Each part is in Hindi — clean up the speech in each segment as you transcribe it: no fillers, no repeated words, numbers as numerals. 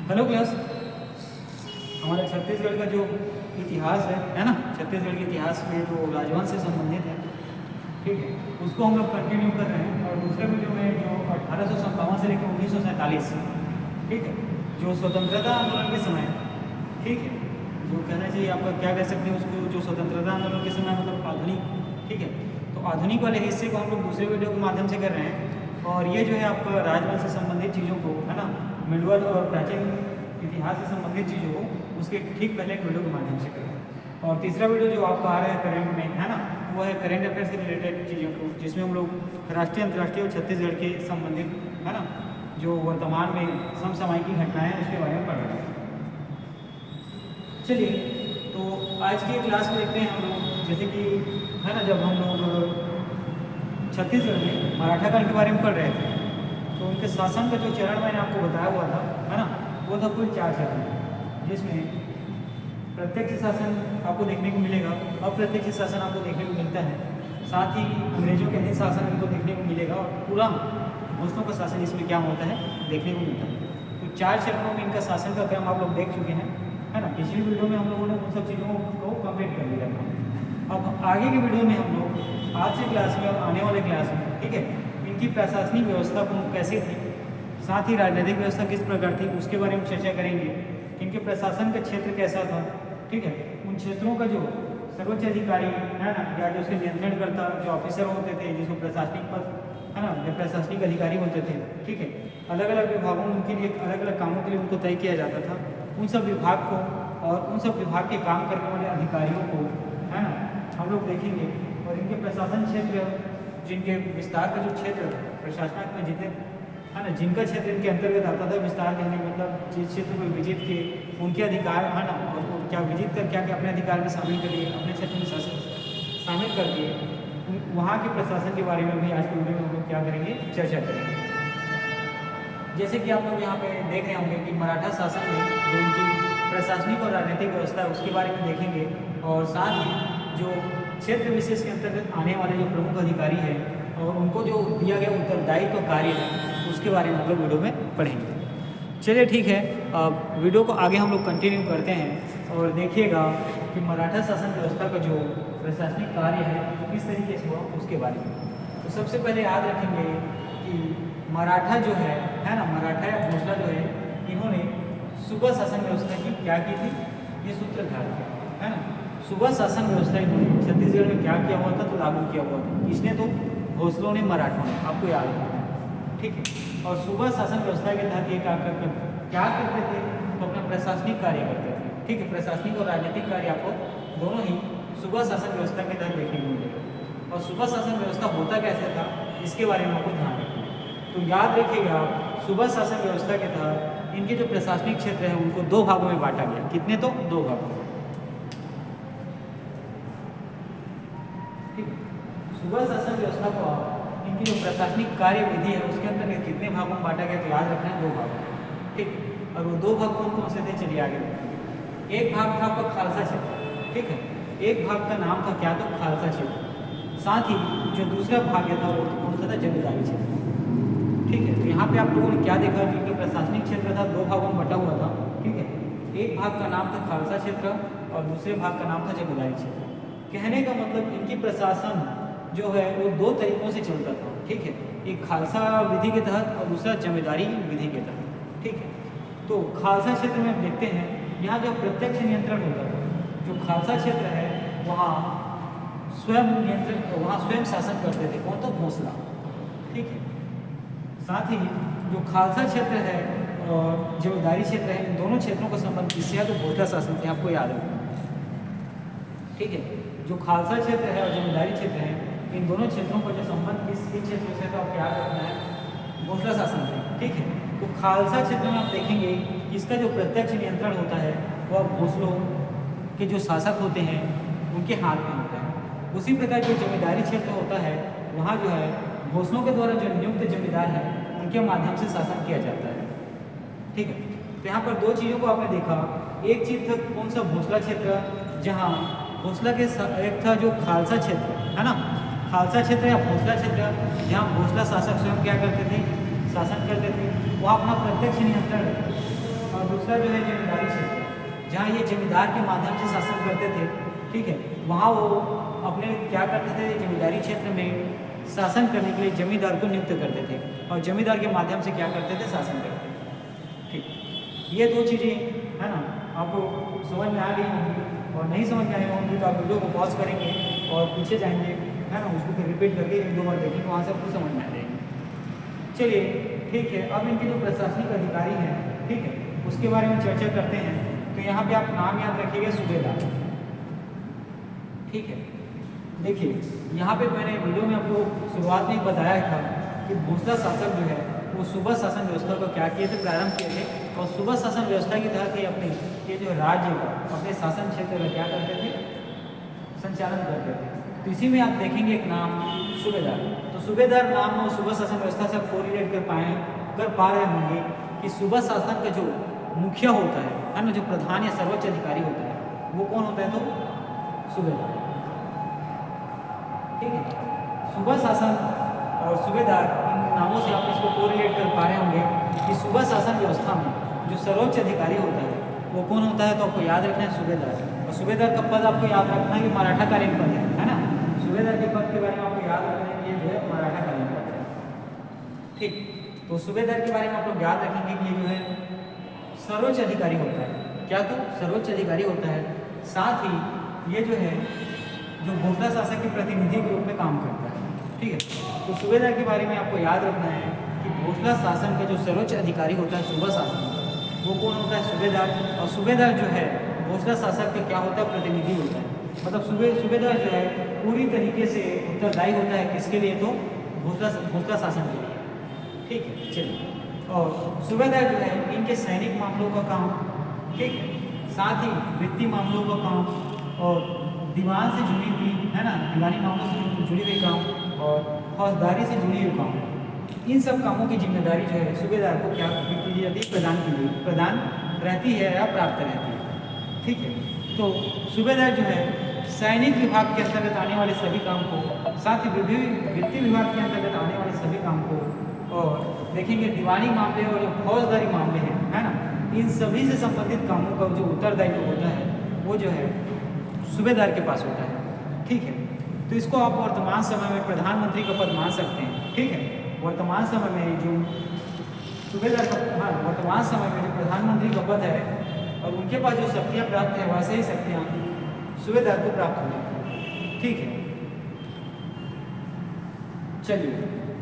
Hello class. हमारे छत्तीसगढ़ का जो इतिहास है ना, छत्तीसगढ़ के इतिहास में जो राजवंश से संबंधित है, ठीक है, उसको हम लोग कंटिन्यू कर रहे हैं। और दूसरे वीडियो में जो 1857 से लेकर 1947, ठीक है, जो स्वतंत्रता आंदोलन के समय, ठीक है, जो कहना चाहिए आपका क्या कह सकते हैं उसको, जो स्वतंत्रता आंदोलन के समय मतलब आधुनिक, ठीक है, तो आधुनिक वाले हिस्से को हम लोग दूसरे वीडियो के माध्यम से कर रहे हैं। और ये जो है आपका राजवंश से संबंधित चीज़ों को, है ना, मिडवल और प्राचीन इतिहास से संबंधित चीज़ों को उसके ठीक पहले एक वीडियो के माध्यम से करें। और तीसरा वीडियो जो आपका आ रहा है करंट में, है ना, वो है करंट अफेयर से रिलेटेड चीज़ों को, जिसमें हम लोग राष्ट्रीय अंतर्राष्ट्रीय और छत्तीसगढ़ के संबंधित, है ना, जो वर्तमान में समसामयिक घटनाएं हैं उसके बारे में पढ़ रहे हैं। चलिए, तो आज की क्लास में देखते हैं हम लोग, जैसे कि, है ना, जब हम लोग छत्तीसगढ़ में मराठा काल के बारे में पढ़ रहे थे तो उनके शासन का जो चरण मैंने आपको बताया हुआ था, है ना, वो था कुल 4 चरण, जिसमें प्रत्यक्ष शासन आपको देखने को मिलेगा, अप्रत्यक्ष शासन आपको देखने को मिलता है, साथ ही अंग्रेजों के अधीन शासन हमको देखने को मिलेगा, और पूरा भोसलों का शासन इसमें क्या होता है देखने को मिलता है। तो 4 चरणों में इनका शासन का क्रम आप लोग देख चुके हैं, है ना। पिछली वीडियो में हम लोगों ने उन सब चीज़ों को कंप्लीट कर लिया था। अब आगे की वीडियो में हम लोग आज की क्लास में और आने वाले क्लास में, ठीक है, इनकी प्रशासनिक व्यवस्था कैसी थी, साथ ही राजनीतिक व्यवस्था किस प्रकार थी उसके बारे में चर्चा करेंगे। इनके प्रशासन का क्षेत्र कैसा था, ठीक है, उन क्षेत्रों का जो सर्वोच्च अधिकारी, है ना, या जो उसके नियंत्रण करता जो ऑफिसर होते थे, जिसको प्रशासनिक पद, है ना, जो प्रशासनिक अधिकारी होते थे, ठीक है, अलग अलग विभागों में उनके लिए अलग अलग कामों के लिए उनको तय किया जाता था। उन सब विभाग को और उन सब विभाग के काम करने वाले अधिकारियों को, है ना, हम लोग देखेंगे। और इनके प्रशासन क्षेत्र, जिनके विस्तार का जो क्षेत्र प्रशासनिक में जितने, है ना, जिनका क्षेत्र इनके अंतर्गत आता था, विस्तार कहने का मतलब जिस क्षेत्र को विजित के उनके अधिकार, है ना, और वो क्या विजित कर क्या क्या अपने अधिकार में शामिल करिए, अपने क्षेत्र में शामिल कर दिए, वहाँ के प्रशासन के बारे में भी आज की वीडियो में हम लोग क्या करेंगे, चर्चा करेंगे। जैसे कि आप लोग यहाँ पे देख रहे होंगे कि मराठा शासन में जो इनकी प्रशासनिक और राजनीतिक व्यवस्था है उसके बारे में देखेंगे, और साथ ही जो क्षेत्र विशेष के अंतर्गत आने वाले जो प्रमुख अधिकारी हैं और उनको जो दिया गया उत्तरदायित्व कार्य है उसके बारे में हम लोग वीडियो में पढ़ेंगे। चलिए ठीक है, अब वीडियो को आगे हम लोग कंटिन्यू करते हैं और देखिएगा कि मराठा शासन व्यवस्था का जो प्रशासनिक कार्य है किस तरीके से हुआ उसके बारे में। तो सबसे पहले याद रखेंगे कि मराठा जो है ना, मराठा या भोसला जो है, इन्होंने सूबा शासन व्यवस्था की क्या की थी, ये सूत्रधार किया, है ना। सूबा शासन व्यवस्था इन्होंने छत्तीसगढ़ में क्या किया हुआ था, तो लागू किया हुआ था। किसने? तो भोसलों ने, मराठों ने, आपको याद रखना है, ठीक है। और सूबा शासन व्यवस्था के तहत ये क्या करते थे, तो अपना प्रशासनिक कार्य करते थे, ठीक है। प्रशासनिक और राजनीतिक कार्य आपको दोनों ही सूबा शासन व्यवस्था के तहत देखने को मिलेगा। और सूबा शासन व्यवस्था होता कैसे था इसके बारे में आपको ध्यान रखना है। तो याद रखिएगा, सूबा शासन व्यवस्था के तहत इनके जो प्रशासनिक क्षेत्र है उनको 2 भागों में बांटा गया। कितने? तो 2 भागों में, ठीक है। सूबा शासन व्यवस्था को इनकी जो प्रशासनिक कार्य विधि है उसके अंतर्गत कितने भागों में बांटा गया, तो याद रखना है 2 भाग, ठीक है। और वो 2 भाग कौन से थे, चलिए आगे देखेंगे। एक भाग था आपका खालसा क्षेत्र, ठीक है। एक भाग का नाम था क्या, तो खालसा क्षेत्र। साथ ही जो दूसरा भाग था वो कौन सा था, जमींदारी क्षेत्र, ठीक है। तो यहाँ पे आप लोगों ने क्या देखा कि इनका प्रशासनिक क्षेत्र था 2 भागों में बटा हुआ था, ठीक है। एक भाग का नाम था खालसा क्षेत्र और दूसरे भाग का नाम था जमींदारी क्षेत्र। कहने का मतलब इनकी प्रशासन जो है वो 2 तरीकों से चलता था, ठीक है। एक खालसा विधि के तहत और दूसरा जमींदारी विधि के तहत, ठीक है। तो खालसा क्षेत्र में देखते हैं यहाँ जो प्रत्यक्ष नियंत्रण होता था, जो खालसा क्षेत्र है वहाँ स्वयं नियंत्रण, वहाँ स्वयं शासन करते थे, कौन? तो भोसला, ठीक है। साथ ही जो खालसा क्षेत्र है और जमींदारी क्षेत्र है, इन दोनों क्षेत्रों का संबंध किससे है, तो भोसला शासन से, आपको याद रखना, ठीक है। जो खालसा क्षेत्र है और जमींदारी क्षेत्र है, इन दोनों क्षेत्रों का जो संबंध किस क्षेत्र से, तो आपको याद रखना है भोसला शासन से, ठीक है। तो खालसा क्षेत्र में आप देखेंगे कि इसका जो प्रत्यक्ष नियंत्रण होता है वह भोसलों के जो शासक होते हैं उनके हाथ में होता है। उसी प्रकार जो जमींदारी क्षेत्र होता है वहाँ जो है भोसलों के द्वारा जो नियुक्त जमींदार हैं उनके माध्यम से शासन किया जाता है, ठीक है। तो यहाँ पर 2 चीज़ों को आपने देखा। एक चीज़ था कौन सा, भोसला क्षेत्र, जहाँ भोसला के एक था जो खालसा क्षेत्र, है ना, खालसा क्षेत्र या भोसला क्षेत्र, जहाँ भोसला शासक स्वयं क्या करते थे, शासन करते थे। वो अपना प्रत्यक्ष नियंत्रण और दूसरा जो है जमींदारी क्षेत्र, जहाँ ये जमींदार के माध्यम से शासन करते थे, ठीक है। वहाँ वो अपने क्या करते थे, जमींदारी क्षेत्र में शासन करने के लिए जमींदार को नियुक्त करते थे और जमींदार के माध्यम से क्या करते थे, शासन करते थे। ठीक, ये दो चीज़ें है ना आपको समझ में आ गई होंगी, और नहीं समझ में आई होंगी तो आप वीडियो को पॉज करेंगे और पीछे जाएंगे, है ना, उसको फिर रिपीट करके 1-2 बार देखेंगे, वहाँ से आपको समझ में आ जाएगी। चलिए ठीक है, अब इनके जो प्रशासनिक अधिकारी हैं, ठीक है, उसके बारे में चर्चा करते हैं। तो यहाँ पे आप नाम याद रखिएगा, सूबेदार, ठीक है। देखिए यहाँ पे मैंने वीडियो में आपको शुरुआत में ही बताया था कि भोसला शासक जो है वो सूबा शासन व्यवस्था को क्या किए थे, प्रारंभ किए थे, और सूबा शासन व्यवस्था के तहत ही अपने ये जो राज्य का अपने शासन क्षेत्र का क्या करते थे, संचालन करते थे। तो इसी में आप देखेंगे एक नाम सूबेदार। तो सूबेदार नाम और सूबा शासन व्यवस्था से कोरिलेट कर पा रहे होंगे कि सूबा शासन का जो मुखिया होता है ना, जो प्रधान या सर्वोच्च अधिकारी होता है, वो कौन होता है, तो सूबेदार, ठीक है। सूबा शासन और सूबेदार, इन नामों से आप इसको कोरिलेट कर पा रहे होंगे कि सूबा शासन व्यवस्था में जो सर्वोच्च अधिकारी होता है वो कौन होता है, तो आपको याद रखना है सूबेदार। और सूबेदार का पद आपको याद रखना है कि मराठा कालीन पद है ना। सूबेदार के पद के बारे में आपको याद रखना है कि ये जो है मराठा कालीन पद है, ठीक। तो सूबेदार के बारे में आप लोग याद रखेंगे कि ये जो है सर्वोच्च अधिकारी होता है, क्या, तो सर्वोच्च अधिकारी होता है। साथ ही ये जो है जो भोसला शासक के प्रतिनिधि के रूप में काम करता है, ठीक है। तो सूबेदार के बारे में आपको याद रखना है कि भोसला शासन का जो सर्वोच्च अधिकारी होता है सूबा शासन, वो कौन होता है, सूबेदार। और सूबेदार जो है भोसला शासक का क्या होता है, प्रतिनिधि होता है। मतलब सूबेदार जो है पूरी तरीके से उत्तरदायी होता है, किसके लिए, तो भोसला शासन के लिए, ठीक है। चलिए, और सूबेदार जो है इनके सैनिक मामलों का काम, ठीक है, साथ ही वित्तीय मामलों का काम और दीवान से जुड़ी हुई, है ना, दीवानी मामलों से जुड़ी हुई काम और फौजदारी से जुड़ी हुई काम, इन सब कामों की जिम्मेदारी जो है सूबेदार को क्या की जाती है, प्रदान रहती है या प्राप्त रहती है, ठीक है। तो सूबेदार जो है सैनिक विभाग के अंतर्गत आने वाले सभी काम को, साथ ही वित्तीय विभाग के अंतर्गत आने वाले सभी काम को, और देखेंगे दीवानी मामले और जो फौजदारी मामले हैं, है ना, इन सभी से संबंधित कामों का जो उत्तरदायित्व होता है वो जो है सूबेदार के पास होता है, ठीक है। तो इसको आप वर्तमान समय में प्रधानमंत्री का पद मान सकते हैं, ठीक है। वर्तमान समय में जो सूबेदार का, हाँ, वर्तमान समय में जो प्रधानमंत्री का पद है और उनके पास जो शक्तियाँ प्राप्त है वैसे ही शक्तियाँ सूबेदार को प्राप्त हो जाती है, ठीक है। चलिए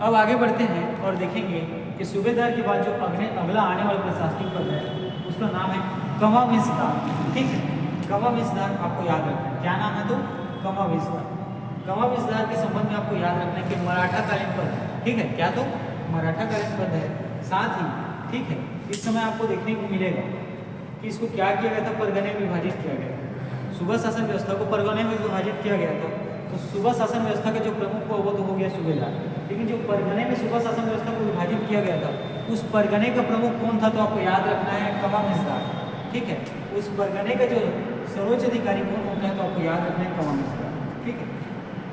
अब आगे बढ़ते हैं और देखेंगे कि सूबेदार के बाद जो अगला आने वाला प्रशासनिक पद है उसका नाम है कमाविसदार, ठीक है। कमाविसदार आपको याद रखना है, क्या नाम है, तो कमाविसदार। कमाविसदार के संबंध में आपको याद रखना है कि मराठा कालीन पद है, ठीक है, क्या, तो मराठा कालीन पद है। साथ ही, ठीक है, इस समय आपको देखने को मिलेगा कि इसको क्या किया गया था, परगने में विभाजित किया गया था। सूबा शासन व्यवस्था को परगने में विभाजित किया गया था। तो सूबा शासन व्यवस्था का जो प्रमुख वो तो हो गया सूबेदार, लेकिन जो परगने में सूबा शासन व्यवस्था को विभाजित किया गया था उस परगने का प्रमुख कौन था, तो आपको याद रखना है कमाविसदार, ठीक है। उस परगने का जो सर्वोच्च अधिकारी कौन होता है, तो आपको याद रखना है कमाविसदार, ठीक है।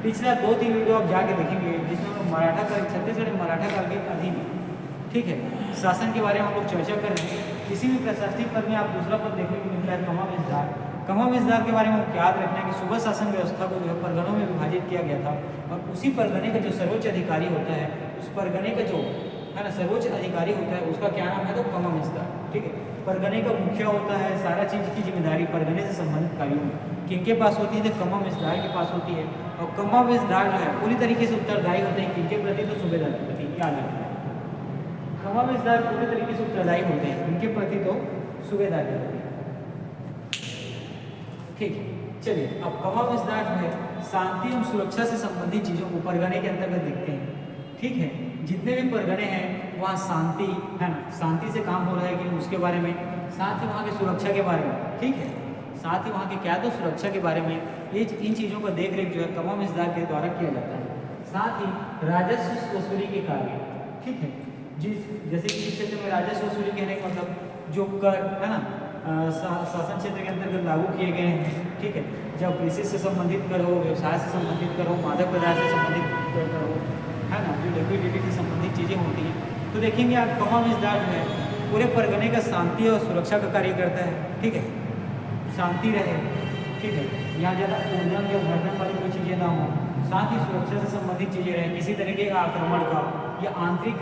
पिछला 2-3 वीडियो आप जाके देखेंगे जिसमें हम लोग मराठा काल, छत्तीसगढ़ मराठा काल के अधीन, ठीक है, शासन के बारे में हम लोग चर्चा कर रहे हैं। किसी भी प्रशासनिक पद में आप दूसरा पद देखने को मिलता है कमाविसदार। कमाविसदार के बारे में आपको याद रखना है कि सूबा शासन व्यवस्था को जो है परगनों में विभाजित किया गया था और उसी परगने का जो सर्वोच्च अधिकारी होता है, उस परगने का जो है ना सर्वोच्च अधिकारी होता है, उसका क्या नाम है, तो कमाविसदार, ठीक है। परगने का मुखिया होता है, सारा चीज़ की जिम्मेदारी परगने से संबंधित कार्यों में किनके पास होती है, तो कमाविसदार के पास होती है। और कमाविसदार जो है पूरी तरीके से उत्तरदायी होते हैं किनके प्रति, तो सूबेदार के प्रति, याद रखना है। कमाविसदार पूरी तरीके से उत्तरदायी होते हैं किनके प्रति, तो सूबेदार के प्रति, ठीक है। चलिए, अब कमाविसदार जो है शांति एवं सुरक्षा से संबंधित चीज़ों को परगने के अंतर्गत देखते हैं, ठीक है। जितने भी परगने हैं वहाँ शांति, है ना, शांति से काम हो रहा है कि उसके बारे में, साथ ही वहाँ की सुरक्षा के बारे में, ठीक है, साथ ही वहाँ के क्या, तो सुरक्षा के बारे में, ये इन चीज़ों का देख रेख जो है कमाविसदार के द्वारा किया जाता है। साथ ही राजस्व वसूली के कार्य, ठीक है, जैसे कि इस क्षेत्र में राजस्व वसूली कहने का मतलब जो कर, है ना, शासन क्षेत्र के अंतर्गत लागू किए गए हैं, ठीक है, जब कृषि से संबंधित कर हो, व्यवसाय से संबंधित कर हो, मादक पदार्थ से संबंधित कर हो, है ना, जो लिक्विडिटी से संबंधित चीज़ें होती हैं, तो देखेंगे आप कमाविसदार जो है पूरे परगने का शांति और सुरक्षा का कार्य करता है। ठीक है, शांति रहे। ठीक है, यहाँ ज़्यादा उद्यम या भड़कने वाली कोई चीज़ें ना हो, साथ ही सुरक्षा से संबंधित चीज़ें रहें, किसी तरह के आक्रमण का या आंतरिक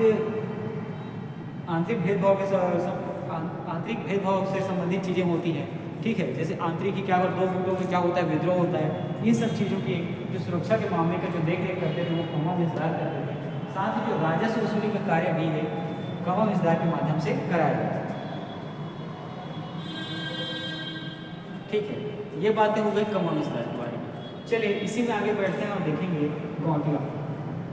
भेदभाव से संबंधित चीज़ें होती हैं। ठीक है, जैसे आंतरिक की क्या अगर दो गुटों में क्या होता है, विद्रोह होता है, इन सब चीज़ों की जो सुरक्षा के मामले का जो देख रेख करते थे वो कमा विस्तार करते थे। साथ ही जो राजस्व वसूली का कार्य भी है कमा विस्तार के माध्यम से कराया जाता है। ठीक है, ये बातें हो गई कमा विस्तार के बारे में। चलिए इसी में आगे बढ़ते हैं और देखेंगे गौटिया।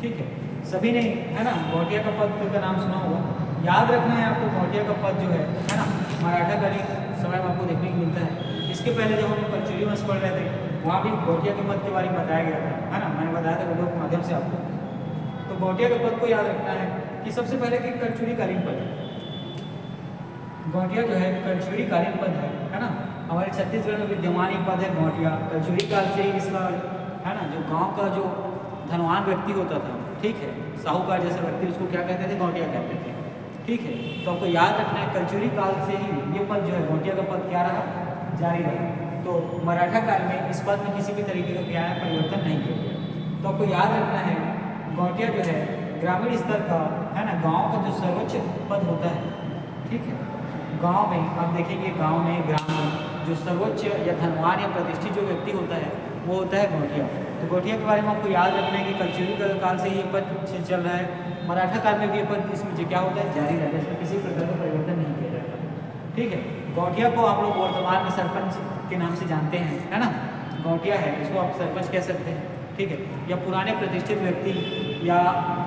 ठीक है, सभी ने है ना गौटिया का पद का नाम सुना होगा। याद रखना है आपको, गौटिया का पद जो है ना मराठा कालीन समय में आपको देखने को मिलता है। इसके पहले जब हम परचुरी वंश पढ़ रहे थे वहाँ भी गौटिया के पद के बारे में बताया गया था, है ना, मैंने बताया था वीडियो के माध्यम से आपको। तो गौटिया के पद को याद रखना है कि सबसे पहले कि करचुरी कालीन पद है। गौटिया जो है करचुरी कालीन पद है ना, हमारे छत्तीसगढ़ में विद्यमान एक पद है गौटिया। करचुरी काल से ही इसका है ना जो गाँव का जो धनवान व्यक्ति होता था, ठीक है, साहूकार जैसा व्यक्ति, उसको क्या कहते थे, गौटिया कहते थे। ठीक है, तो आपको याद रखना है करचुरी काल से ही ये पद जो है गौटिया का पद क्या रहा, जारी रहा। तो मराठा काल में इस पद में किसी भी तरीके का क्या है परिवर्तन नहीं किया गया। तो आपको याद रखना है गौटिया जो है ग्रामीण स्तर का है ना गांव का जो सर्वोच्च पद होता है। ठीक है, गांव में आप देखेंगे, गांव में ग्राम में जो सर्वोच्च या धनवान या प्रतिष्ठित जो व्यक्ति होता है वो होता है गौटिया। तो गौटिया के बारे में आपको याद रखना है कि करचुरी काल से ये पद चल रहा है, मराठा काल में भी ये पद इसमें क्या होता है, जारी रहता है, इसमें किसी प्रकार का परिवर्तन नहीं किया जाता। ठीक है, गौटिया को आप लोग वर्तमान में सरपंच के नाम से जानते हैं, है ना, गौटिया है, इसको आप सरपंच कह सकते हैं। ठीक है, या पुराने प्रतिष्ठित व्यक्ति या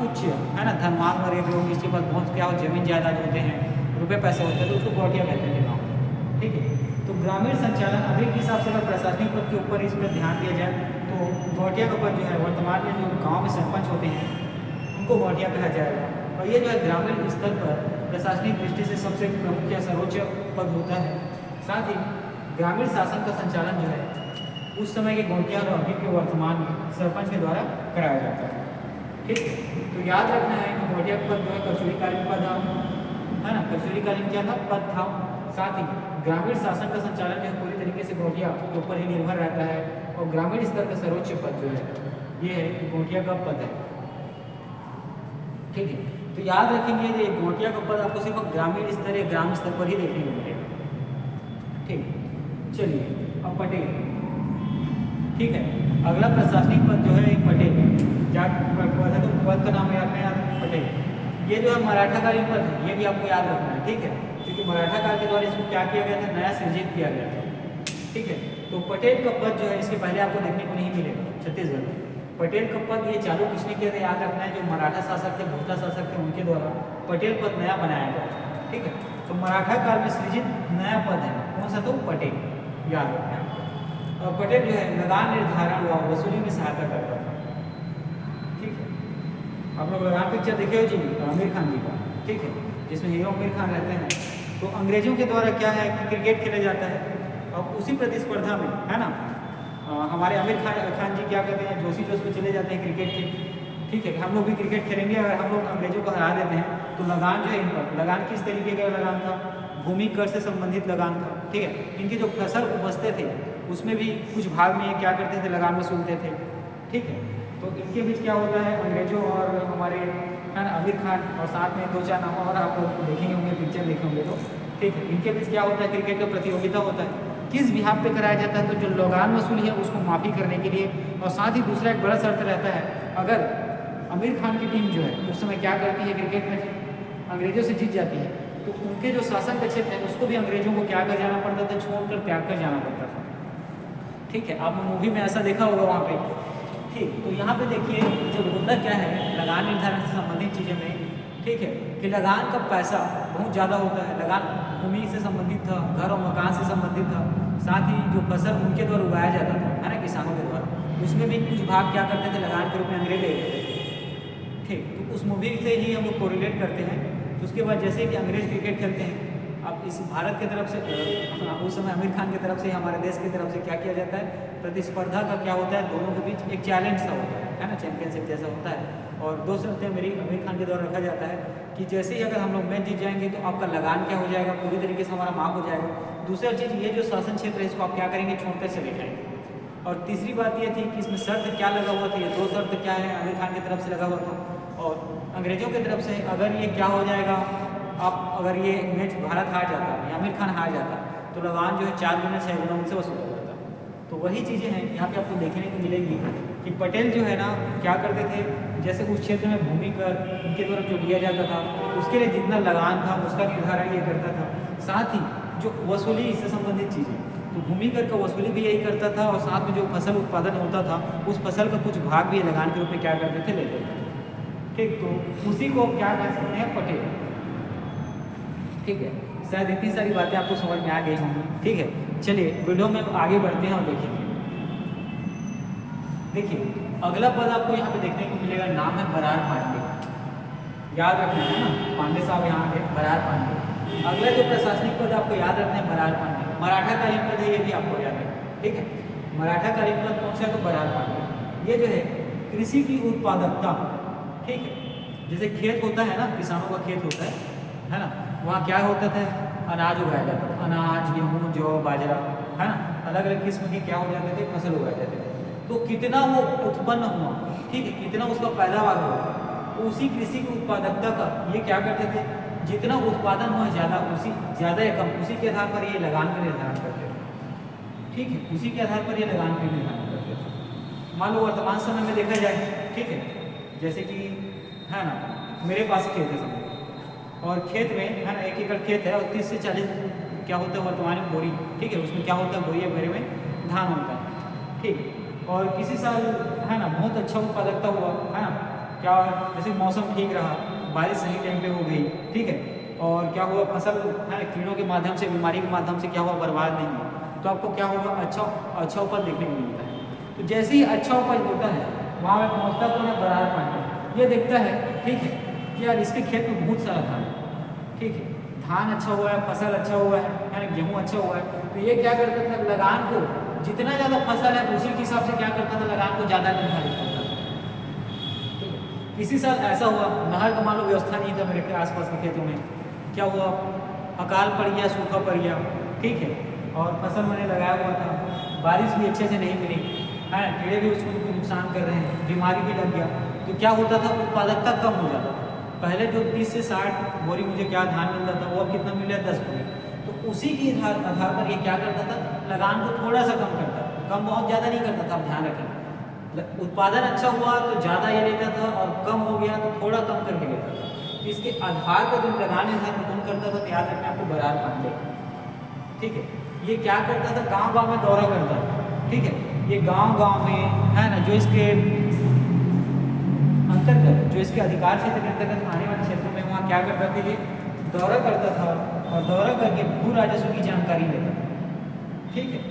उच्च है ना धनवान वर्ग लोग इसके पास बहुत क्या हो जमीन जायदाद होते हैं, रुपए पैसे होते हैं, तो उसको गौटिया कहते हैं गाँव। ठीक है, तो ग्रामीण संचालन अभी के हिसाब से अगर प्रशासनिक पद के ऊपर इस पर ध्यान दिया जाए तो गौटिया का पद जो है वर्तमान में जो गाँव में सरपंच होते हैं उनको गौटिया कहा जाएगा। और ये जो है ग्रामीण स्तर पर प्रशासनिक दृष्टि से सबसे प्रमुख या सर्वोच्च पद होता है। साथ ही ग्रामीण शासन का संचालन जो है उस समय के गौटिया और अभी के वर्तमान में सरपंच के द्वारा कराया जाता है। ठीक है, तो याद रखना है कि गौटिया का पद जो है करचुरी कालीन पद है ना, करचुरी कालीन क्या था, पद था। साथ ही ग्रामीण शासन का संचालन जो है पूरी तरीके से गौटिया के ऊपर ही निर्भर रहता है और ग्रामीण स्तर का सर्वोच्च पद जो है ये है गौटिया का पद है। ठीक है, तो याद रखेंगे ये गौटिया का पद आपको सिर्फ ग्रामीण स्तर या ग्राम स्तर पर ही देखने को मिलेगा। ठीक, चलिए अब पटेल। ठीक है, अगला प्रशासनिक पद जो है एक पटेल, क्या पद है, तो पद का नाम है आपने पटेल। ये जो है मराठा कालीन पद है, ये भी आपको याद रखना है। ठीक है, क्योंकि मराठा काल के द्वारा इसको क्या किया गया था, नया सृजित किया गया था। ठीक है, तो पटेल का पद जो है इसके पहले आपको देखने को नहीं मिलेगा छत्तीसगढ़ में। पटेल का पद ये चालू किसने किया था, याद रखना है, जो मराठा शासक थे, भोसला शासक थे, उनके द्वारा पटेल पद नया बनाया गया था। ठीक है, तो मराठा काल में सृजित नया पद है कौन सा, तो पटेल, याद रखना है। और पटेल जो है लगान निर्धारण व वसूली में सहायता करता था। ठीक है, आप लोग लगान पिक्चर देखे हो जी आमिर खान जी का, ठीक है, जिसमें हीरो आमिर खान रहते हैं। तो अंग्रेजों के द्वारा क्या है कि क्रिकेट खेला जाता है और उसी प्रतिस्पर्धा में है ना हमारे आमिर खान जी क्या करते हैं, जोशी जोश में चले जाते हैं क्रिकेट के। ठीक है, हम लोग भी क्रिकेट खेलेंगे, अगर हम लोग अंग्रेजों को हरा देते हैं तो लगान जो है इन पर, लगान किस तरीके का लगान था, भूमि कर से संबंधित लगान था। ठीक है, इनके जो फसल उपजते थे उसमें भी कुछ भाग में ये क्या करते थे, लगान वसूलते थे। ठीक है, तो इनके बीच क्या होता है, अंग्रेजों और हमारे है ना आमिर खान, और साथ में दो चार नाम और आप लोग देखेंगे होंगे, पिक्चर देखे होंगे तो। ठीक है, इनके बीच क्या होता है, क्रिकेट का प्रतियोगिता होता है, किस बिहाफ पे कराया जाता है, तो जो लगान वसूली है उसको माफ़ी करने के लिए। और साथ ही दूसरा एक बड़ा शर्त रहता है, अगर आमिर खान की टीम जो है उस समय क्या करती है, क्रिकेट में अंग्रेजों से जीत जाती है, तो उनके जो शासन का क्षेत्र है उसको भी अंग्रेजों को क्या कर जाना पड़ता था, छोड़कर त्याग कर जाना पड़ता था। ठीक है, आपने मूवी में ऐसा देखा होगा वहाँ पे। ठीक, तो यहाँ पे देखिए जो मुद्दा क्या है लगान निर्धारण से संबंधित चीज़ें में, ठीक है, कि लगान का पैसा बहुत ज़्यादा होता है। लगान भूमि से संबंधित था, घर और मकान से संबंधित था, साथ ही जो फसल उनके द्वारा उगाया जाता था है ना किसानों के द्वारा, उसमें भी कुछ भाग क्या करते थे, लगान के रूप में अंग्रेज ले लेते थे। ठीक, तो उस मूवी से ही हम लोग कोरिलेट करते हैं। तो उसके बाद जैसे कि अंग्रेज क्रिकेट खेलते हैं, अब इस भारत की तरफ से उस समय आमिर खान की तरफ से हमारे देश की तरफ से क्या किया जाता है, प्रतिस्पर्धा का क्या होता है, दोनों के बीच एक चैलेंज सा होता है ना, चैंपियनशिप जैसा होता है। और दो शर्तें मेरी आमिर खान के द्वारा रखा जाता है कि जैसे ही अगर हम लोग मैच जीत जाएंगे तो आपका लगान क्या हो जाएगा, पूरी तरीके से हमारा माफ हो जाएगा। दूसरा चीज़ ये जो शासन क्षेत्र है इसको आप क्या करेंगे, छोड़कर चले जाएंगे। और तीसरी बात ये थी कि इसमें शर्त क्या लगा हुआ था, ये दो शर्त क्या है, आमिर खान की तरफ से लगा हुआ था और अंग्रेज़ों की तरफ से। अगर ये क्या हो जाएगा, आप अगर ये मैच भारत हार जाता या आमिर खान हार जाता तो लगान जो है 4 गुना 6 गुना उनसे वसूला जाता। तो वही चीज़ें हैं यहाँ पे आपको देखने को मिलेगी कि पटेल जो है ना क्या करते थे, जैसे उस क्षेत्र में भूमि कर उनके द्वारा जो लिया जाता था उसके लिए जितना लगान था उसका निर्धारण ये करता था। साथ ही जो वसूली इससे संबंधित चीज़ें, तो भूमि कर का वसूली भी यही करता था और साथ में जो फसल उत्पादन होता था उस फसल का कुछ भाग भी लगान के रूप में क्या करते थे, लेते थे। ठीक, तो उसी को क्या कह सकते हैं, पटेल। ठीक है, शायद इतनी सारी बातें आपको समझ में आ गई होंगी। ठीक है, चलिए वीडियो में आगे बढ़ते हैं और देखेंगे। देखिए अगला पद आपको यहाँ पे देखने को मिलेगा, नाम है बरार पांडे। याद रखना है ना, पांडे साहब यहाँ पे बरार पांडे। अगला जो प्रशासनिक पद आपको याद रखना है बरार पांडे। मराठा कालीन पद है, ये भी आपको याद रखना। ठीक है, मराठा कालीन पद कौन सा है, तो बरार पांडे। ये जो है कृषि की उत्पादकता, ठीक है, जैसे खेत होता है ना, किसानों का खेत होता है ना, वहाँ क्या होता था, अनाज उगाया जाता था, अनाज, गेहूँ, जौ, बाजरा, है ना, अलग अलग किस्म के क्या हो जाते थे, फसल उगाए जाते थे। तो कितना वो उत्पन्न हुआ, ठीक है, कितना उसका पैदावार हुआ, उसी कृषि की उत्पादकता का ये क्या करते थे, जितना उत्पादन हुआ ज़्यादा, उसी ज़्यादा या कम, उसी के आधार पर ये लगान का निर्धारण करते थे। ठीक है, उसी के आधार पर ये लगान का निर्धारण करते थे। मान लो वर्तमान समय में देखा जाए, ठीक है, जैसे कि है ना, मेरे पास खेत है समझो, और खेत में है ना 1 एकड़ खेत है और 30 से 40 क्या होता है वर्तमान में बोरी, ठीक है, उसमें क्या होता है, बोरी मेरे में धान होता है। ठीक, और किसी साल है ना बहुत अच्छा उत्पादकता हुआ, है ना, क्या जैसे मौसम ठीक रहा, बारिश सही टाइम पे हो गई, ठीक है, और क्या हुआ, फसल है ना कीड़ों के माध्यम से, बीमारी के माध्यम से क्या हुआ, बर्बाद नहीं हुआ, तो आपको क्या होगा, अच्छा उपज देखने को मिलता है। तो जैसे ही अच्छा उपज होता है वहाँ में पहुँचता तो है बरार पांडे, ये देखता है, ठीक है, कि यार इसके खेत में बहुत सारा धान है, ठीक है, धान अच्छा हुआ है, फसल अच्छा हुआ है ना, गेहूँ अच्छा हुआ है, तो ये क्या करता था, लगान को जितना ज़्यादा फसल है उसी के हिसाब से क्या करता था, लगान को ज़्यादा निर्धारित करता था। ठीक है, किसी साल ऐसा हुआ, नहर का मान लो व्यवस्था नहीं था मेरे आसपास के खेतों में, क्या हुआ, अकाल पड़ गया, सूखा पड़ गया, ठीक है, और फसल मैंने लगाया हुआ था, बारिश भी अच्छे से नहीं मिली, है ना, कीड़े भी उसको नुकसान कर रहे हैं, बीमारी भी लग गया, तो क्या होता था, उत्पादकता कम हो जाता था। पहले जो 30 से 60 बोरी मुझे क्या धान मिलता था, वो अब कितना मिल रहा है, 10 बोरी। तो उसी के आधार पर ये क्या करता था, लगान को थोड़ा सा कम करता था, कम बहुत ज़्यादा नहीं करता था, आप ध्यान रखें। उत्पादन अच्छा हुआ तो ज़्यादा ये लेता था और कम हो गया तो थोड़ा कम करके लेता था। तो इसके आधार पर जो लगान निर्धारण कौन करता था, तो याद रखना आपको, बरार पांडे। ठीक है, ये क्या करता था, गाँव-गाँव में दौरा करता था, ठीक है, ये गाँव-गाँव में है ना, जो इसके अंतर्गत, जो इसके अधिकार क्षेत्र के अंतर्गत आने वाले क्षेत्रों में वहाँ क्या करता था, ये दौरा करता था और दौरा करके भू राजस्व की जानकारी लेता था। ठीक है,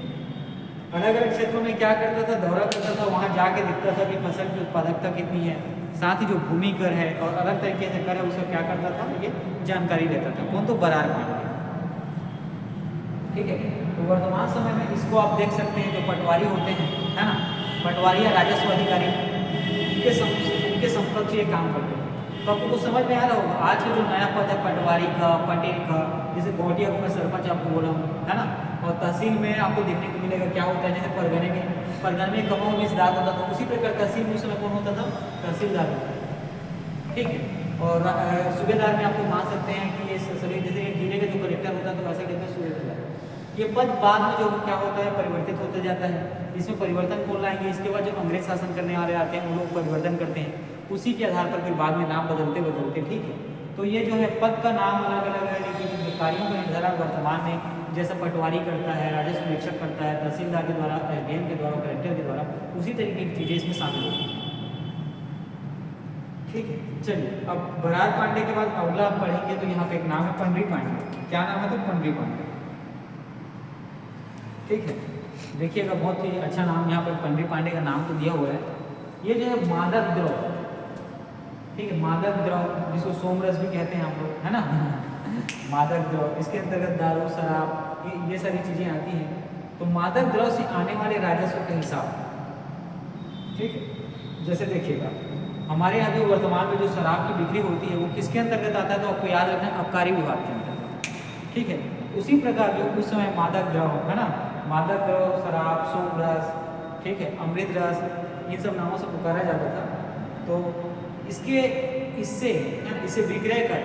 अलग अलग क्षेत्रों में क्या करता था, दौरा करता था, वहाँ जाके देखता था कि फसल की उत्पादकता कितनी है, साथ ही जो भूमि कर है और अलग तरीके से कर है उसका क्या करता था, ये जानकारी लेता था। कौन, तो बरार पांडे। ठीक है, तो वर्तमान समय में इसको आप देख सकते हैं, जो पटवारी होते हैं, है ना, पटवारी या राजस्व अधिकारी, उनके समकक्ष ये काम करते हैं। तो आपको कुछ समझ में आ रहा होगा, आज का जो नया पद है पटवारी का, पटेल का, जैसे गोटिया को मैं सरपंच आपको बोला हूँ, है ना, और तहसील में आपको देखने को मिलेगा क्या होता है, जैसे परगने में कमाऊ मिसदार होता था, उसी प्रकार तहसील में उस समय कौन होता था, तहसीलदार होता था। ठीक है, और सूबेदार में आपको मान सकते हैं कि ये सभी, जैसे जिले का जो कलेक्टर होता है तो वैसा कहते हैं सूबेदार। ये पद बाद में जो क्या होता है, परिवर्तित होता जाता है। इसमें परिवर्तन कौन लाएंगे, इसके बाद जो अंग्रेज शासन करने वाले आते हैं वो लोग परिवर्तन करते हैं, उसी के आधार पर फिर बाद में नाम बदलते बदलते। ठीक है, तो ये जो है पद का नाम अलग अलग है, लेकिन जो कार्यों का निर्धारण वर्तमान में जैसा पटवारी करता है, राजस्व निरीक्षक करता है, तहसीलदार के द्वारा, SDM के द्वारा, कलेक्टर के द्वारा, उसी तरीके की चीज़ें इसमें शामिल होती हैं। ठीक है, चलिए अब बरार पांडे के बाद अगला आप पढ़ेंगे तो यहाँ पे एक नाम है पंडरी पांडे। क्या नाम है, तो पंडरी पांडे। ठीक है, देखिएगा बहुत ही अच्छा नाम यहाँ पर पंडरी पांडे का नाम तो दिया हुआ है। ये जो है मादक द्रव, ठीक है, मादक द्रव जिसको सोमरस भी कहते हैं हम लोग, है ना मादक द्रव, इसके अंतर्गत दारू, शराब, ये सारी चीज़ें आती हैं। तो मादक द्रव से आने वाले राजस्व का हिसाब, ठीक है, जैसे देखिएगा हमारे यहाँ जो वर्तमान में जो शराब की बिक्री होती है वो किसके अंतर्गत आता है, तो आपको याद रखना है आबकारी विभाग के अंतर्गत। ठीक है, उसी प्रकार जो उस समय मादक द्रव्य है ना, मादक द्रव्य, शराब, सोम रस, ठीक है, अमृत रस, इन सब नामों से पुकारा जाता था। तो इससे विक्रय कर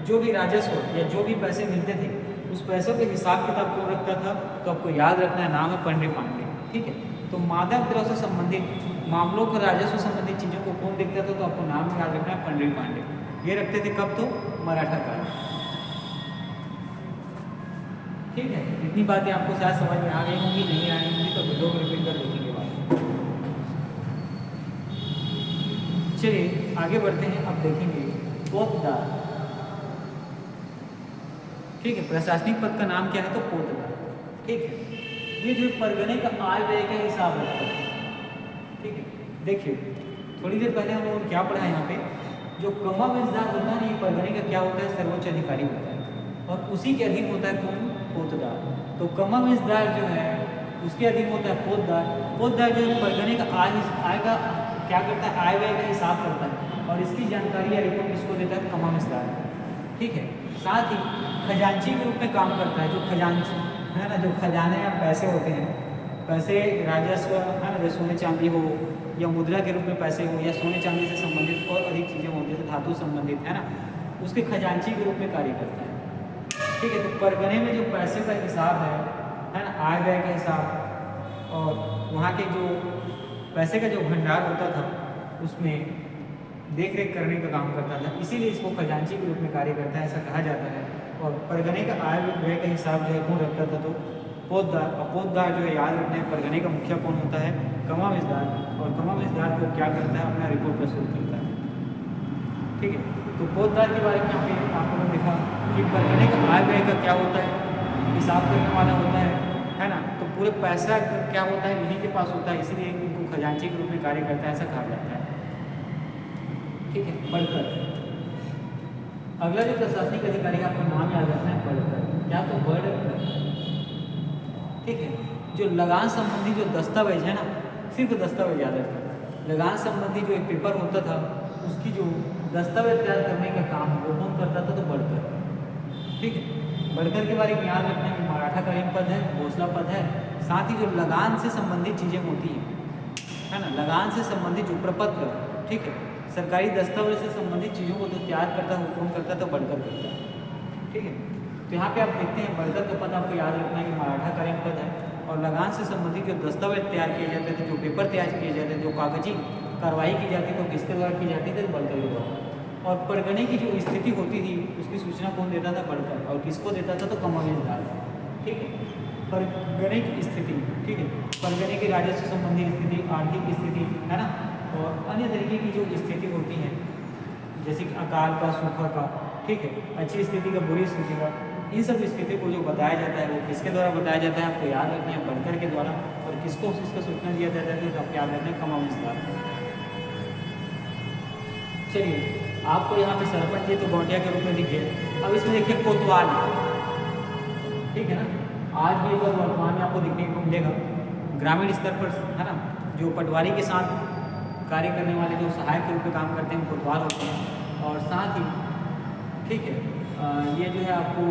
जो भी राजस्व या जो भी पैसे मिलते थे उस पैसों के हिसाब किताब कौन रखता था, तो आपको याद रखना है, नाम है पंडित पांडे। ठीक है, तो मादक द्रव्य से संबंधित मामलों को, राजस्व संबंधित चीज़ों को कौन देखता था, तो आपको नाम याद रखना है पंडित पांडे। ये रखते थे कब, तो मराठा काल। ठीक है, इतनी बातें आपको शायद समझ में आ गई होंगी, नहीं आई होंगी तो वीडियो को रिपीट कर देखेंगे बाद। चलिए आगे बढ़ते हैं, अब देखेंगे पोतदार। ठीक है, प्रशासनिक पद का नाम क्या है, तो पोतदार। ठीक है, ये जो परगने का आय व्यय का हिसाब रखता है। ठीक है, देखिए थोड़ी देर पहले हम लोगों ने क्या पढ़ा यहाँ पे, जो कमावेशदार होता है ना, ये परगने का क्या होता है, सर्वोच्च अधिकारी होता है, और उसी के अधीन होता है कौन, पोतदार। तो कमावेशदार जो है उसके अधीन होता है पोतदार। पोतदार जो है परगने का आय का क्या करता है, आय व्यय का हिसाब करता है, और इसकी जानकारी या रिपोर्ट किसको देता है, कमावेशदार। ठीक है, साथ ही खजांची के रूप में काम करता है, जो खजांची है ना, जो खजाने या पैसे होते हैं, पैसे राजस्व है ना, जैसे सोने चांदी हो या मुद्रा के रूप में पैसे हो या सोने चांदी से संबंधित और अधिक चीज़ें होती हैं, धातु संबंधित है ना, उसके खजांची के रूप में कार्य करता है। ठीक है, तो परगने में जो पैसे का हिसाब है ना, आय व्यय का हिसाब, और वहाँ के जो पैसे का जो भंडार होता था उसमें देख रेख करने का काम करता था, इसीलिए इसको खजांची के रूप में कार्य करता है, ऐसा कहा जाता है। और परगने का आय व्यय का हिसाब जो है कौन रखता था, तो पोतदार। और पोतदार जो है याद रखना है, परगने का मुखिया कौन होता है, कमावेशदार, और कमावेशदार को क्या करता है, अपना रिपोर्ट प्रस्तुत करता है। ठीक है, तो पोतदार के बारे में आप लोगों ने देखा कि परगने का आय व्यय का क्या होता है, हिसाब करने वाला होता है ना, तो पूरे पैसा क्या होता है, इन्हीं के पास होता है, इसीलिए इनको खजांची के रूप में कार्य करता है, ऐसा कहा जाता है। ठीक है, बढ़कर अगला जो प्रशासनिक अधिकारी है, आपको नाम याद रखना है, बढ़कर। क्या, तो बढ़कर। ठीक है, जो लगान संबंधी जो दस्तावेज है ना, सिर्फ दस्तावेज याद रखना, लगान संबंधी जो एक पेपर होता था उसकी जो दस्तावेज तैयार करने का काम है वो कौन करता था, तो बढ़कर। ठीक है, बढ़कर के बारे में याद रखना है कि मराठाकालीन पद है, घोषला पद है। साथ ही जो लगान से संबंधित चीज़ें होती हैं है ना, लगान से संबंधित जो प्रपत्र, ठीक है, सरकारी दस्तावेज से संबंधित चीज़ों को जो तैयार करता है वो कौन करता है, तो बढ़कर करता है। ठीक है, तो यहाँ पे आप देखते हैं बढ़कर का पद आपको याद रखना है कि मराठाकालीन पद है, और लगान से संबंधित जो दस्तावेज तैयार किए जाते थे, जो पेपर तैयार किए जाते थे, जो कागजी कार्रवाई की जाती तो किसके द्वारा की जाती थी, बढ़कर के द्वारा। और परगने की जो स्थिति होती थी उसकी सूचना कौन देता था, बढ़कर, और किसको देता था, तो कमावेशदार। ठीक है, परगने की स्थिति, ठीक है, परगने की राजस्व संबंधी स्थिति, आर्थिक स्थिति है ना, और अन्य तरीके की जो स्थिति होती है जैसे कि अकाल का, सूखा का, ठीक है, अच्छी स्थिति का, बुरी स्थिति का, इन सब स्थिति को जो बताया जाता है वो किसके द्वारा बताया जाता है, आपको याद रखना है, बढ़कर के द्वारा। और किसको इसका सूचना दिया जाता है, तो आपको याद रखना है, कमावेशदार। चलिए, आपको यहाँ पे सरपंच जी तो गौटिया के रूप में दिख गए। अब इसमें देखिए कोतवाल, ठीक है ना, आज भी एक बार वर्तमान में आपको देखने को मिलेगा ग्रामीण स्तर पर है ना, जो पटवारी के साथ कार्य करने वाले जो सहायक के रूप में काम करते हैं कोतवाल होते हैं। और साथ ही ठीक है, ये जो है आपको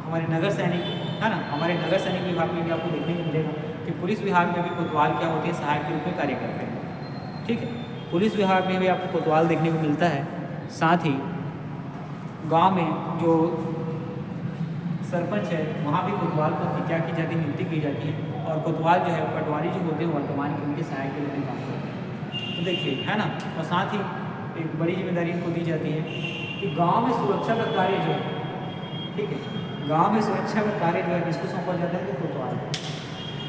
हमारे नगर सैनिक है ना, हमारे नगर सैनिक विभाग में भी आपको देखने को मिलेगा कि पुलिस विभाग में भी कोतवाल क्या होते हैं, सहायक के रूप में कार्य करते हैं। ठीक है, पुलिस विभाग में भी आपको कोतवाल देखने को मिलता है। साथ ही गांव में जो सरपंच है वहाँ भी कोतवाल पद की क्या की जाती है, नियुक्ति की जाती है। और कोतवाल जो है पटवारी जो होते हैं वर्तमान के उनके सहायक के रूप में काम करते हैं। तो देखिए है ना, और साथ ही एक बड़ी जिम्मेदारी इनको दी जाती है कि गांव में सुरक्षा का कार्य जो है, ठीक है, गांव में सुरक्षा का कार्य जो है किसको सौंपा जाता है, तो कोतवाल।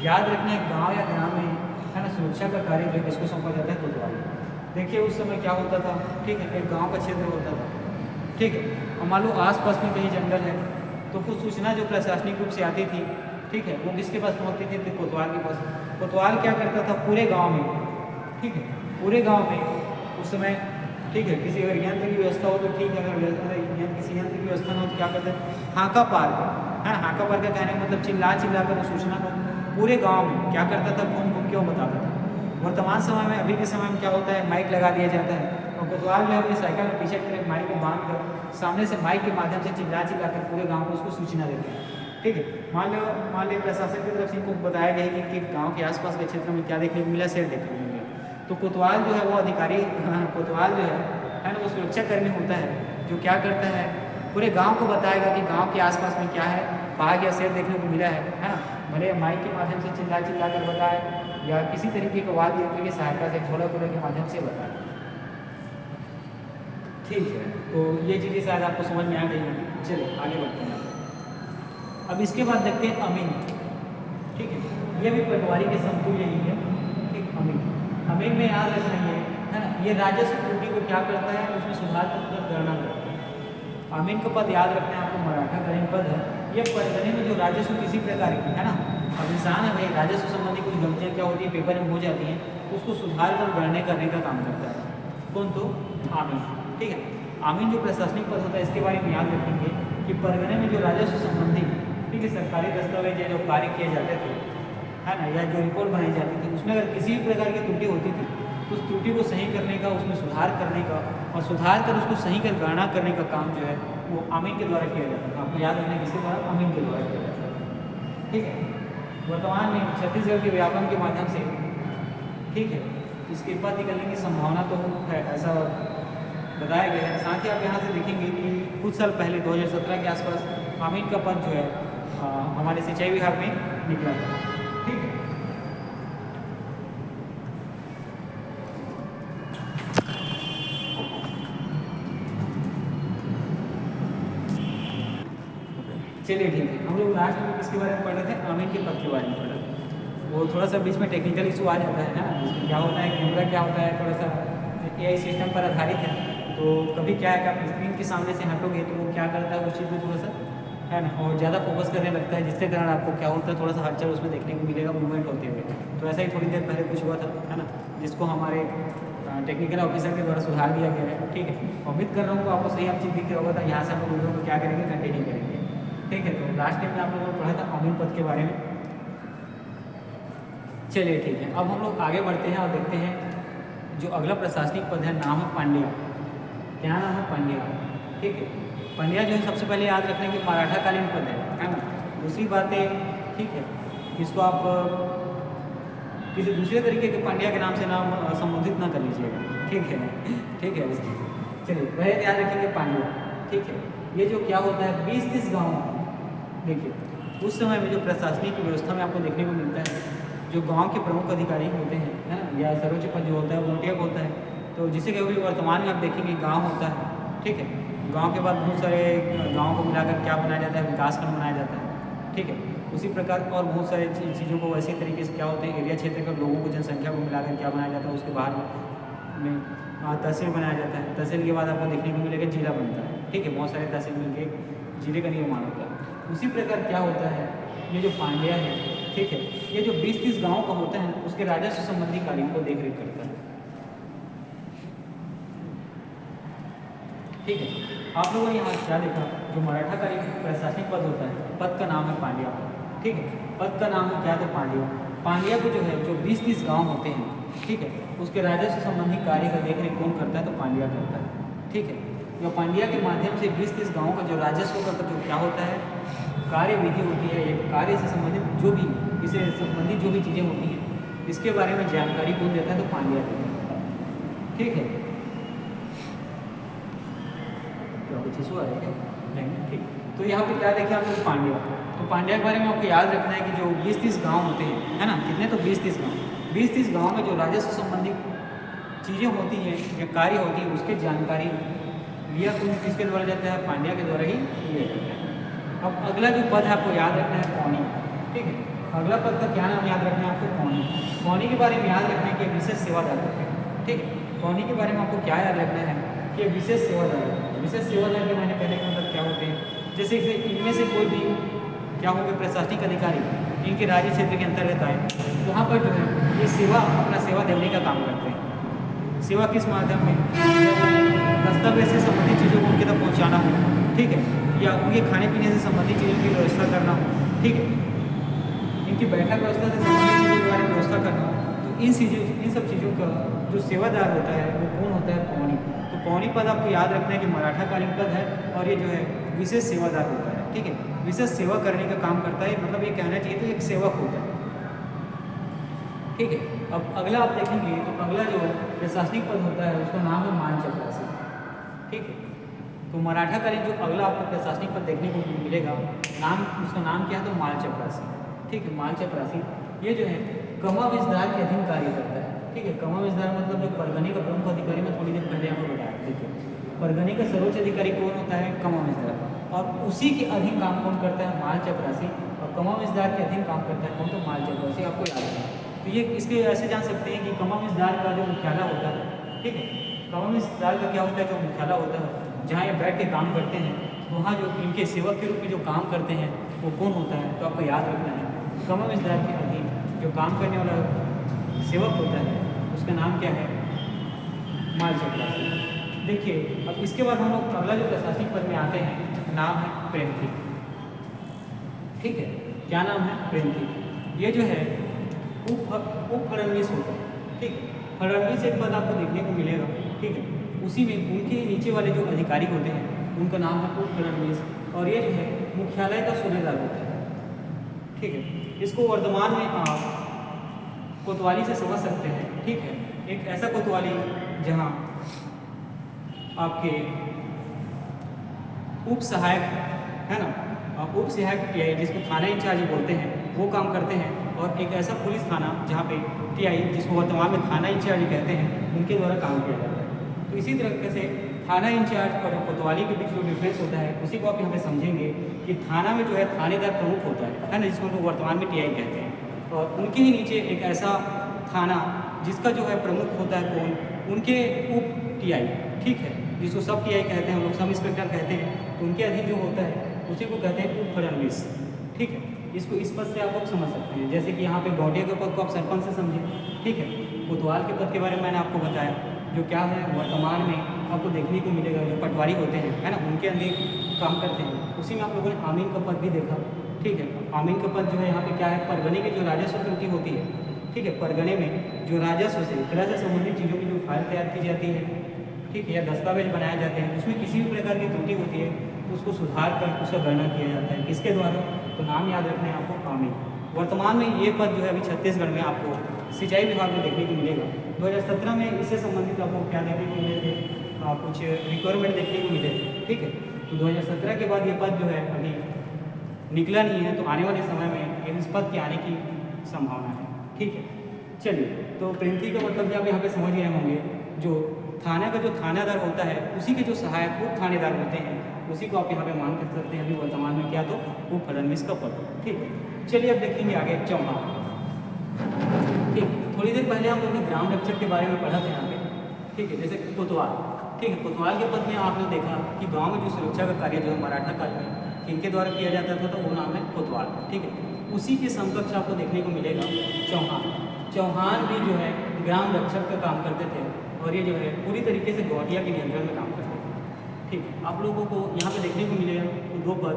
याद रखना है, गाँव या ग्राम में है ना सुरक्षा का कार्य जो है किसको सौंपा जाता है, कोतवाल। देखिए उस समय क्या होता था, ठीक है, एक गाँव का क्षेत्र होता था, ठीक है, और मान लो आस पास में कहीं जंगल है तो कुछ सूचना जो प्रशासनिक रूप से आती थी, ठीक है, वो किसके पास पहुँचती थी, तो कोतवाल के पास। कोतवाल क्या करता था पूरे गांव में, ठीक है, पूरे गांव में उस समय, ठीक है, किसी अगर यंत्र की व्यवस्था हो तो ठीक है, अगर किसी यंत्र की व्यवस्था ना हो तो क्या करते हैं, हाका पार का है ना, हाका पार का कहने का मतलब चिल्ला चिल्ला कर उस सूचना को पूरे गाँव में क्या करता था, घूम घूम के वो बताता था। वर्तमान समय में, अभी के समय में क्या होता है, माइक लगा दिया जाता है और कोतवाल जो है अपनी साइकिल में पीछे की तरफ माइक को बांध कर सामने से माइक के माध्यम से चिल्ला चिल्ला कर पूरे गाँव को उसको सूचना देते हैं। ठीक है, मान लो प्रशासन की तरफ से इनको बताया गया है कि गाँव के आसपास के क्षेत्र में क्या देखने को मिला, शेर देखने को मिला, तो कोतवाल जो है वो अधिकारी कोतवाल जो है ना वो सुरक्षा कर्मी होता है, जो क्या करता है पूरे गांव को बताएगा कि गांव के आसपास में क्या है, बाघ या शेर देखने को मिला है ना, भले माइक के माध्यम से चिल्ला चिल्ला कर बताए या किसी तरीके के वाद्य यंत्र की सहायता से ढोलक वोलक के माध्यम से बताए। ठीक है, तो ये चीज़ें शायद आपको समझ में आ गई होगी। चलिए आगे बढ़ते हैं। अब इसके बाद देखते हैं अमीन। ठीक है, ये भी पटवारी के समतुल्य ही है। ठीक, अमीन में याद रखना है ना, ये राजस्व त्रुटि को क्या करता है, उसमें सुधार कर गणना करता है। अमीन का पद याद रखना है आपको, मराठा कालीन पद है। ये परगने में जो राजस्व किसी प्रकार की है ना, अब इंसान है भाई, राजस्व संबंधी कुछ गलतियाँ क्या होती है पेपर में हो जाती हैं, तो उसको सुधार कर गणना करने का काम करता है। कौन? तो आमीन। ठीक है, आमीन जो प्रशासनिक पद होता है इसके बारे में याद रखेंगे कि परगने में जो राजस्व संबंधी, ठीक है, सरकारी दस्तावेज या जो कार्य किए जाते थे है ना, या जो रिपोर्ट बनाई जाती थी, उसमें अगर किसी भी प्रकार की त्रुटि होती थी तो उस त्रुटि को सही करने का, उसमें सुधार करने का और सुधार कर उसको सही कर गणना करने का काम जो है वो अमीन के द्वारा किया जाता था। आपको याद रखना किसके द्वारा? अमीन के द्वारा किया जाता था। ठीक है, वर्तमान में छत्तीसगढ़ के व्यापन के माध्यम से, ठीक है, इसके पद निकलने की संभावना तो है, ऐसा बताया गया है। साथ ही आप यहाँ से देखेंगे कि कुछ साल पहले 2017 के आसपास अमीन का पद जो है हमारे सिंचाई विभाग में निकला था। ठीक है, चलिए ठीक है, हम लोग लास्ट में किसके बारे में पढ़ रहे थे? अमीन के पद के बारे में पढ़ रहे थे। वो थोड़ा सा बीच में टेक्निकल इशू आ जाता है ना, इसमें क्या होता है, कैमरा क्या होता है, थोड़ा सा AI सिस्टम पर आधारित है, तो कभी क्या है कि आप स्क्रीन के सामने से हटोगे तो वो क्या करता है उस चीज़ को थोड़ा सा है ना, और ज़्यादा फोकस करने लगता है, जिसके कारण आपको क्या होता है थोड़ा सा हलचल उसमें देखने को मिलेगा, मूवमेंट होते हुए। तो ऐसा ही थोड़ी देर पहले कुछ हुआ था है ना, जिसको हमारे टेक्निकल ऑफिसर के द्वारा सुधार दिया गया है। ठीक है, उम्मीद कर रहा हूँ आपको सही आप चीज़ दिख रहा होगा था। यहाँ से हम लोग वीडियो को क्या करेंगे, कंटिन्यू करेंगे। ठीक है, तो लास्ट टाइम में आप लोगों ने पढ़ा था अमीन पद के बारे में। चलिए ठीक है, अब हम लोग आगे बढ़ते हैं और देखते हैं जो अगला प्रशासनिक पद है, नाम है पांड्या। क्या नाम है? पांड्या। ठीक है, पांड्या जो है सबसे पहले याद रखने की मराठा कालीन पद है ना। दूसरी बात है, ठीक है, इसको आप किसी दूसरे तरीके के पांड्या के नाम से नाम संबोधित ना कर लीजिएगा। ठीक है, ठीक है, चलिए वह याद रखेंगे पांड्या। ठीक है, ये जो क्या होता है 20-30 गाँव, देखिए उस समय में जो प्रशासनिक व्यवस्था में आपको देखने को मिलता है, जो गांव के प्रमुख अधिकारी होते हैं है ना, या सर्वोच्च पद जो होता है वो मुखिया होता है। तो जिसे कभी वर्तमान में आप देखेंगे गांव होता है। ठीक है, गांव के बाद बहुत सारे गाँव को मिलाकर क्या बनाया जाता है, विकासखंड बनाया जाता है। ठीक है, उसी प्रकार और बहुत सारे चीज़ों को वैसे तरीके से क्या होते हैं, एरिया क्षेत्र के लोगों को, जनसंख्या को मिलाकर क्या बनाया जाता है, उसके बाहर में तहसील बनाया जाता है। तहसील के बाद आपको देखने को मिलेगा जिला बनता है। ठीक है, बहुत सारे तहसील मिलकर जिले का निर्माण होता है। उसी प्रकार क्या होता है, ये जो पांड्या है, ठीक है, ये जो 20-30 गाँव का होता है उसके राजस्व संबंधी कार्यों को देख रेख करता है। ठीक है, आप लोगों ने यहाँ क्या देखा, जो मराठा का एक प्रशासनिक पद होता है, पद का नाम है पांड्या। ठीक है, पद का नाम है क्या? तो पांड्या। पांड्या को जो है जो 20-30 गाँव होते हैं, ठीक है, उसके राजस्व संबंधी कार्य का देख रेख कौन करता है? तो पांड्या करता है। ठीक है, जो पांड्या के माध्यम से 20-30 गाँव का जो राजस्व का जो क्या होता है, कार्य विधि होती है, एक कार्य से संबंधित जो भी, इससे संबंधित जो भी चीज़ें होती हैं, इसके बारे में जानकारी कौन देता है? तो पांड्या देता है। ठीक है, क्या कुछ इशू आ रहा है क्या? नहीं, ठीक। तो यहाँ पे क्या देखें आप लोग? पांड्या। तो पांड्या के बारे में आपको याद रखना है कि जो 20-30 गाँव होते हैं है ना, कितने? तो 20-30 गाँव। 20-30 गाँव में जो राजस्व संबंधी चीज़ें होती हैं या कार्य होती हैं, उसकी जानकारी लिया कौन किसके द्वारा जाता है? पांड्या के द्वारा ही लिया जाता है। अब अगला जो पद है आपको याद रखना है पौनी। ठीक है, अगला पद का क्या नाम याद रखना है आपको? पौनी। पौनी के बारे में याद रखना है कि विशेष सेवादार होते हैं। ठीक है, पौनी के बारे में आपको क्या याद रखना है कि विशेष सेवादार। विशेष सेवादार के मैंने पहले के मतलब क्या होते हैं, जैसे कि इनमें से कोई भी क्या होंगे, प्रशासनिक अधिकारी इनके राज्य क्षेत्र के अंतर्गत आए, तो वहाँ पर जो है ये सेवा, अपना सेवा देने का काम करते हैं। सेवा किस माध्यम में? दस्तावेज से संबंधित चीज़ों को उनके तक पहुँचाना हो, ठीक है, या उनके खाने पीने से संबंधित चीज़ों की व्यवस्था करना हो, ठीक है, इनकी बैठक व्यवस्था से संबंधित चीज़ों के बारे में व्यवस्था करना हो, तो इन सब चीज़ों का जो सेवादार होता है वो कौन होता है? पौनी। तो पौनी पद आपको याद रखना है कि मराठाकालीन पद है और ये जो है विशेष सेवादार होता है। ठीक है, विशेष सेवा करने का काम करता है, मतलब ये कहना चाहिए तो एक सेवक होता है। ठीक है, अब अगला आप देखेंगे तो अगला जो प्रशासनिक पद होता है उसका नाम है मालचपरासी। ठीक है, तो मराठाकालीन जो अगला आपको प्रशासनिक पद देखने को मिलेगा, उसका नाम क्या है? तो मालचपरासी। ठीक है, मालचपरासी ये जो है कमा विस्तार के अधीन कार्य करता है। ठीक है, कमा विस्तार मतलब जो परगने का प्रमुख अधिकारी, मैं थोड़ी देर पहले आपको बताया। देखिए, परगने का सर्वोच्च अधिकारी कौन होता है? कमा विस्तार, और उसी के अधीन काम कौन करता है? मालचपरासी। और कमा विस्तार के अधीन काम करता है कौन? तो मालचपरासी। आपको याद रखना। तो ये इसके ऐसे जान सकते हैं कि कमा विस्तार का जो मुख्यालय होता है, ठीक है, कमा विस्तार का क्या होता है? जो मुख्यालय होता है जहाँ ये बैठ के काम करते हैं, वहाँ जो इनके सेवक के रूप में जो काम करते हैं वो कौन होता है? तो आपको याद रखना है कमा विस्तार के अधीन जो काम करने वाला सेवक होता है उसका नाम क्या है? मालचपरासी। देखिए, अब इसके बाद हम लोग अगला जो प्रशासनिक पद में आते हैं, नाम है प्रेंथी। ठीक है, क्या नाम है? प्रेंथी। ये जो है उप फड़नवीस होता है। ठीक है, फड़नवीस एक पद आपको देखने को मिलेगा। ठीक है, उसी में उनके नीचे वाले जो अधिकारी होते हैं उनका नाम है उप फड़नवीस, और ये जो है मुख्यालय का सूबेदार होता है। ठीक है, इसको वर्तमान में आप कोतवाली से समझ सकते हैं। ठीक है, एक ऐसा कोतवाली जहाँ आपके उप सहायक है ना, उप सहायक टीआई जिसको थाना इंचार्ज बोलते हैं वो काम करते हैं, और एक ऐसा पुलिस थाना जहाँ पे टीआई जिसको वर्तमान में थाना इंचार्ज कहते हैं उनके द्वारा काम किया जाता है। तो इसी तरीके से थाना इंचार्ज और कोतवाली के बीच जो डिफरेंस होता है उसी को आप यहाँ पे समझेंगे कि थाना में जो है थानेदार प्रमुख होता है ना, जिसको लोग वर्तमान में टीआई कहते हैं, और उनके ही नीचे एक ऐसा थाना जिसका जो है प्रमुख होता है कौन? उनके उप टीआई। ठीक है, जिसको सब टीआई कहते हैं, हम लोग सब इंस्पेक्टर कहते हैं, तो उनके अधीन जो होता है उसी को कहते हैं उप फड़नवीस। ठीक है, इसको इस पद से आप लोग समझ सकते हैं। जैसे कि यहाँ पे गौटिया के पद को आप सरपंच से समझें। ठीक है, कोतवाल के पद के बारे में मैंने आपको बताया, जो क्या है वर्तमान में आपको देखने को मिलेगा, जो पटवारी होते हैं है ना, उनके अंदर काम करते हैं। उसी में आप लोगों ने आमीन का पद भी देखा। ठीक है, आमीन का पद जो है यहाँ पे क्या है? परगने की जो राजस्व त्रुटि होती है, ठीक है, परगने में जो राजस्व से क्रय से संबंधित चीज़ों की जो फाइल तैयार की जाती है, ठीक है, या दस्तावेज बनाए जाते हैं, उसमें किसी भी प्रकार की त्रुटि होती है तो उसको सुधार कर उसका गणना किया जाता है। किसके द्वारा? तो नाम याद रखना है आपको, आमीन। वर्तमान में ये पद जो है अभी छत्तीसगढ़ में आपको सिंचाई विभाग में देखने को मिलेगा। 2017 में इससे संबंधित आपको क्या देखने को मिले थे? कुछ रिक्वायरमेंट देखने को मिले थे। ठीक है, तो 2017 के बाद ये पद जो है अभी निकला नहीं है, तो आने वाले समय में इस पद के आने की संभावना है। ठीक है, चलिए, तो प्रेंथी का मतलब भी आप यहाँ पे समझ गए होंगे। जो थाना का जो थानेदार होता है उसी के जो सहायक उप थानेदार होते हैं उसी को आप यहाँ पे मान कर सकते हैं अभी वर्तमान में क्या? तो उप फड़नवीस का पद। ठीक है, चलिए अब देखेंगे आगे चौहान। ठीक, थोड़ी देर पहले हम लोगों ने ग्राम रक्षक के बारे में पढ़ा था यहाँ पे। ठीक है, जैसे कोतवाल। ठीक है, कोतवाल के पद में आपने देखा कि गाँव में जो सुरक्षा का कार्य जो है मराठा काल में इनके द्वारा किया जाता था, तो वो नाम है कोतवाल। ठीक है, उसी के समकक्ष आपको देखने को मिलेगा चौहान। चौहान भी जो है ग्राम रक्षक का काम करते थे, और ये जो है पूरी तरीके से गौटिया के नियंत्रण में काम करते थे। ठीक है, आप लोगों को यहाँ पे देखने को मिलेगा तो दो पद,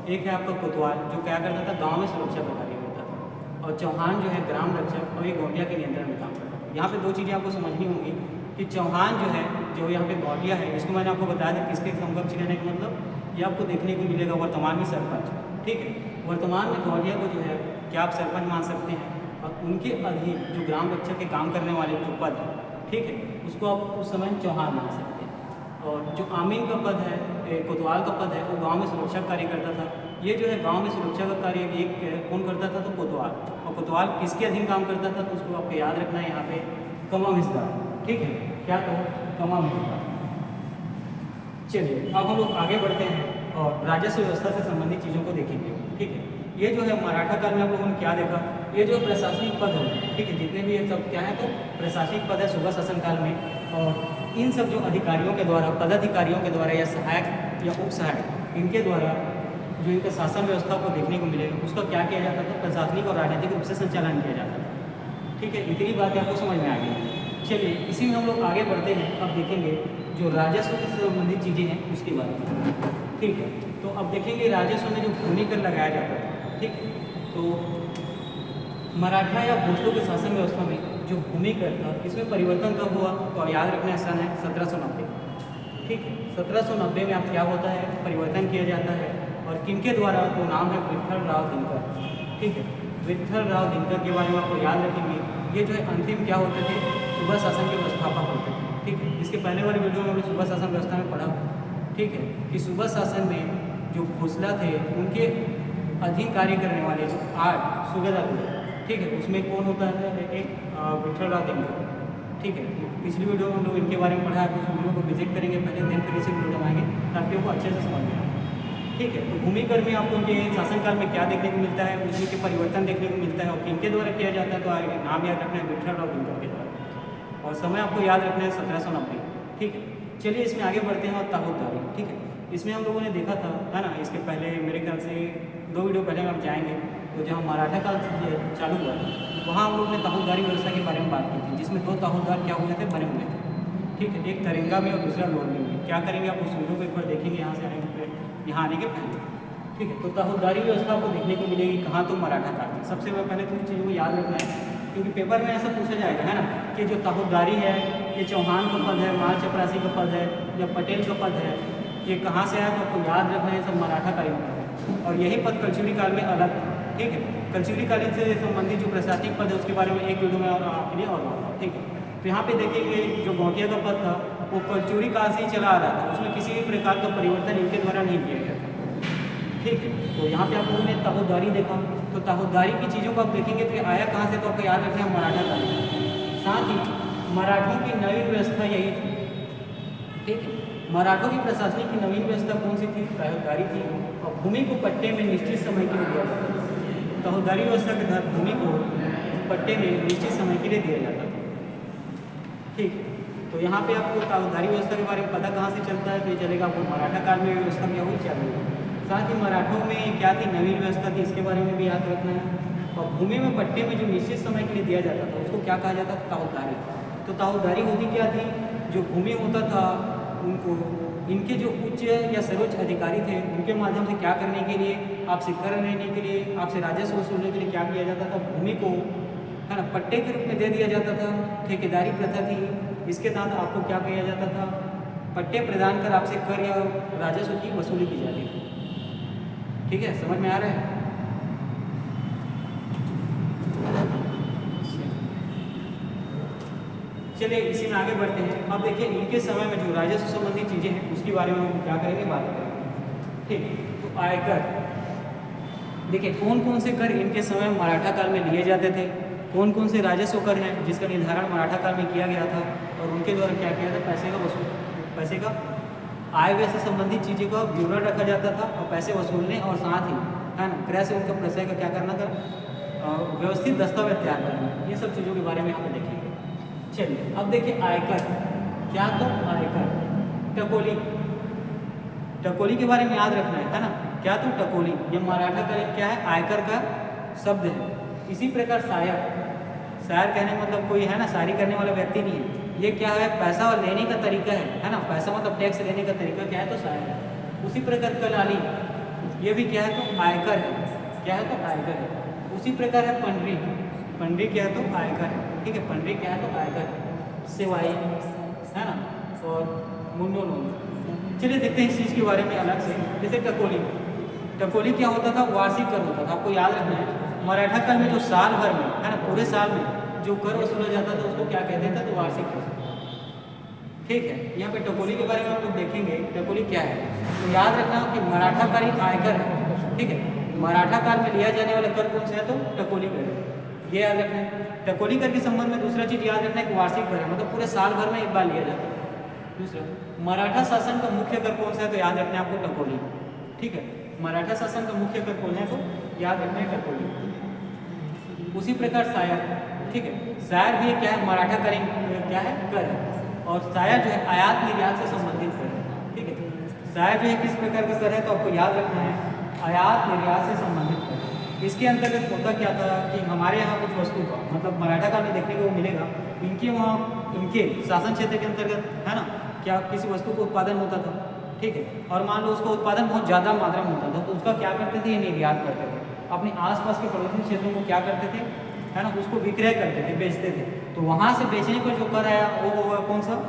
एक है आपका कोतवाल जो क्या करता था? गांव में सुरक्षा का कार्य करता था, और चौहान जो है ग्राम रक्षक और ये गौटिया के नियंत्रण में काम करता था। यहाँ पे दो चीज़ें आपको समझनी होंगी कि चौहान जो है जो यहाँ पे गौटिया है, इसको मैंने आपको बताया था किसके समकक्ष रहने का मतलब ये आपको देखने को मिलेगा वर्तमान में सरपंच। ठीक है, वर्तमान में गौटिया को जो है क्या आप सरपंच मान सकते हैं, और उनके अधीन जो ग्राम रक्षक के काम करने वाले जो पद है, ठीक है, उसको आप उस समय चौहान मान सकते हैं। और जो आमीन का पद है, कोतवाल का पद है, वो गांव में सुरक्षा कार्य करता था। ये जो है गांव में सुरक्षा का कार्य एक कौन करता था? तो कोतवाल। और कोतवाल किसके अधीन काम करता था? तो उसको आपको याद रखना है यहाँ पे कमा विस्तार। ठीक है, क्या कहो? कमा विस्तार। चलिए अब हम लोग आगे बढ़ते हैं और राजस्व व्यवस्था से संबंधित चीज़ों को देखेंगे। ठीक है, ये जो है मराठा काल में आप लोगों ने क्या देखा? ये जो प्रशासनिक पद है, ठीक है, जितने भी ये सब क्या है तो प्रशासनिक पद है सुबह शासन काल में, और इन सब जो अधिकारियों के द्वारा, पदाधिकारियों के द्वारा या सहायक या उप सहायक इनके द्वारा जो इनका शासन व्यवस्था को देखने को मिलेगा उसका क्या किया जाता था? प्रशासनिक और राजनीतिक रूप से संचालन किया जाता था। ठीक है, इतनी बातें आपको समझ में आ गई। चलिए इसी में हम लोग आगे बढ़ते हैं। अब देखेंगे जो राजस्व से संबंधित चीज़ें हैं उसके बारे में। ठीक है, तो अब देखेंगे राजस्व में जो भूमि कर लगाया जाता था। ठीक है, तो मराठा या भोसलों के शासन व्यवस्था में जो भूमि कर था इसमें परिवर्तन कब हुआ, तो याद रखना सन है 1790। ठीक है, 1790 में आप क्या होता है, परिवर्तन किया जाता है। और किनके द्वारा, तो नाम है विट्ठल राव दिनकर। ठीक है, विट्ठल राव दिनकर के बारे में आपको याद रखेंगे। ये जो है अंतिम क्या होते थे, सुबह शासन के व्यवस्थापक होते थे। ठीक है, इसके पहले वाले वीडियो में हमने सुबह शासन व्यवस्था में पढ़ा, ठीक है, कि सुबह शासन में जो खोसला थे उनके अधीन कार्य करने वाले जो 8 सूबेदार थे, ठीक है, उसमें कौन होता है, एक विट्ठल राव दिनकर। ठीक है, पिछली वीडियो में हम लोग इनके बारे में पढ़ा है, उस वीडियो को विजिट करेंगे पहले, दिन फिर इसे वीडियो बनाएंगे ताकि वो अच्छे से समझ में आए। ठीक है, तो भूमिकर में आपको उनके शासनकाल में क्या देखने को मिलता है, उसमें के परिवर्तन देखने को मिलता है और किनके द्वारा किया जाता है, तो आगे नाम याद रखना है विट्ठल राव दिनकर के द्वारा, और समय आपको याद रखना है 1790। ठीक है, चलिए इसमें आगे बढ़ते हैं और ताबूतदारी। ठीक है, इसमें हम लोगों ने देखा था, है ना, इसके पहले मेरे ख्याल से 2 वीडियो पहले हम जाएंगे, तो जहाँ मराठा काल चालू हुआ वहाँ हम लोग ने ताबूतदारी व्यवस्था के बारे में बात की थी, जिसमें 2 ताबूतदार क्या हुए थे, बने हुए थे। ठीक है, एक तरेंगा में और दूसरा लोरमी में। क्या करेंगे आप उस वीडियो को एक बार देखेंगे, यहाँ से आने के यहाँ आने के पहले। ठीक है, तो ताबूतदारी व्यवस्था आपको देखने को मिलेगी कहाँ, तो मराठा काल में। सबसे पहले तो इन चीज़ों को याद रखना है, क्योंकि पेपर में ऐसा पूछा जाएगा, है ना, कि जो ताबूतदारी है ये चौहान का पद है, माल चपरासी का पद है या पटेल का पद है, ये कहाँ से आया, तो आपको याद रखना है, सब मराठा कालीन का है। और यही पद कलचुरी काल में अलग था। ठीक है, कलचुरी कालीन से संबंधित जो प्रशासनिक पद है उसके बारे में एक वीडियो में और आपके लिए और बताऊँ। ठीक है, तो यहाँ पे देखेंगे जो गौटिया का पद था वो कलचुरी काल से ही चला आ रहा था, उसमें किसी भी प्रकार का परिवर्तन इनके द्वारा नहीं किया गया था। ठीक है, तो यहाँ पे आप लोगों ने ताबूतदारी देखा, तो ताबूतदारी की चीज़ों को आप देखेंगे तो ये आया कहाँ से, तो आपको याद रखना है मराठा काल। साथ ही मराठों की नवीन व्यवस्था यही थी। ठीक है, मराठों की प्रशासनिक की नवीन व्यवस्था कौन सी थी, ताबूतदारी थी। और भूमि को पट्टे में निश्चित समय के लिए दिया जाता था। ताबूतदारी व्यवस्था के तहत भूमि को पट्टे में निश्चित समय के लिए दिया जाता था। ठीक है, तो यहाँ पे आपको ताबूतदारी व्यवस्था के बारे में पता कहाँ से चलता है, तो ये चलेगा आपको मराठा काल में व्यवस्था क्या हुई, चालू हुई। साथ ही मराठों में क्या थी, नवीन व्यवस्था थी, इसके बारे में भी याद रखना है। और भूमि में पट्टे में जो निश्चित समय के लिए दिया जाता था उसको क्या कहा जाता था, ताबूतदारी। तो ताबूतदारी होती क्या थी, जो भूमि होता था उनको इनके जो उच्च या सर्वोच्च अधिकारी थे उनके माध्यम से क्या करने के लिए, आपसे कर लेने के लिए, आपसे राजस्व वसूलने के लिए क्या किया जाता था, भूमि को, है ना, पट्टे के रूप में दे दिया जाता था। ठेकेदारी प्रथा थी, इसके तहत आपको क्या किया जाता था, पट्टे प्रदान कर आपसे कर या राजस्व की वसूली की जाती थी। ठीक है, समझ में आ रहा है। चलिए इसी में आगे बढ़ते हैं। अब देखिए इनके समय में जो राजस्व संबंधी चीज़ें हैं उसके बारे में हम क्या करेंगे, बात करेंगे। ठीक, तो आयकर, देखिए कौन कौन से कर इनके समय मराठा काल में लिए जाते थे, कौन कौन से राजस्व कर हैं जिसका निर्धारण मराठा काल में किया गया था और उनके द्वारा क्या किया था, पैसे का वसूल, पैसे का आय व्यय से संबंधित चीज़ों का विवरण रखा जाता था और पैसे वसूलने और साथ ही, है ना, क्रय से उनका प्रशय का क्या करना था, व्यवस्थित दस्तावेज तैयार करना, ये सब चीज़ों के बारे में यहाँ पे देखेंगे। चलिए अब देखिए आयकर, क्या तो आयकर, टकोली, टकोली के बारे में याद रखना है ना, क्या तो टकोली, ये मराठा का क्या है, आयकर का शब्द है। इसी प्रकार शायर, शायर कहने मतलब कोई, है ना, शायरी करने वाला व्यक्ति नहीं है, ये क्या है, पैसा और लेने का तरीका है ना, पैसा मतलब टैक्स लेने का तरीका क्या है, तो शायर है। उसी प्रकार कलाली, ये भी क्या है, तो आयकर है, क्या है, तो आयकर है। उसी प्रकार है पंडरी, पंडरी क्या है, तो आयकर है। ठीक है, पंडरी क्या है, तो आयकर है। सेवाई, है ना, और मुंडोलोन। चलिए देखते हैं इस चीज़ के बारे में अलग से। जैसे टकोली, टकोली क्या होता था, वार्षिक कर होता था। आपको याद रखना है मराठा काल में जो साल भर में, है ना, पूरे साल में जो कर वसूला जाता था उसको क्या कहते थे, तो वार्षिक कर। ठीक है, यहाँ पे टकोली के बारे में हम लोग देखेंगे, टकोली क्या है। तो याद रखना कि मराठा कालीन आयकर है। ठीक है, मराठा काल में लिया जाने वाला कर कौन सा है, तो टकोली कर है, ये याद रखना है। टकोली कर के संबंध में दूसरा चीज़ याद रखना है कि वार्षिक कर है, मतलब पूरे साल भर में एक बार लिया जाता है। दूसरा, मराठा शासन का मुख्य कर कौन सा है, तो याद रखना है आपको टकोली। ठीक है, मराठा शासन का मुख्य कर कौन है, तो याद रखना है टकोली। उसी प्रकार शायर, ठीक है, शायर भी क्या है, मराठा कालीन क्या है, कर है। और शायर जो है आयात निर्यात से संबंधित कर है। ठीक है, शायर जो है किस प्रकार का कर है, तो आपको याद रखना है आयात निर्यात से संबंधित कर। इसके अंतर्गत होता क्या था कि हमारे यहाँ कुछ वस्तु का मतलब मराठा काल में देखने को मिलेगा, इनके वहाँ इनके शासन क्षेत्र के अंतर्गत, है ना, क्या किसी वस्तु का उत्पादन होता था। ठीक है, और मान लो उसका उत्पादन बहुत ज़्यादा मात्रा में होता था, तो उसका क्या करते थे, ये निर्यात करते थे। अपने आसपास के पड़ोसी क्षेत्रों को क्या करते थे, है ना, उसको विक्रय करते थे, बेचते थे। तो वहाँ से बेचने पर जो कर आया वो होगा कौन सा,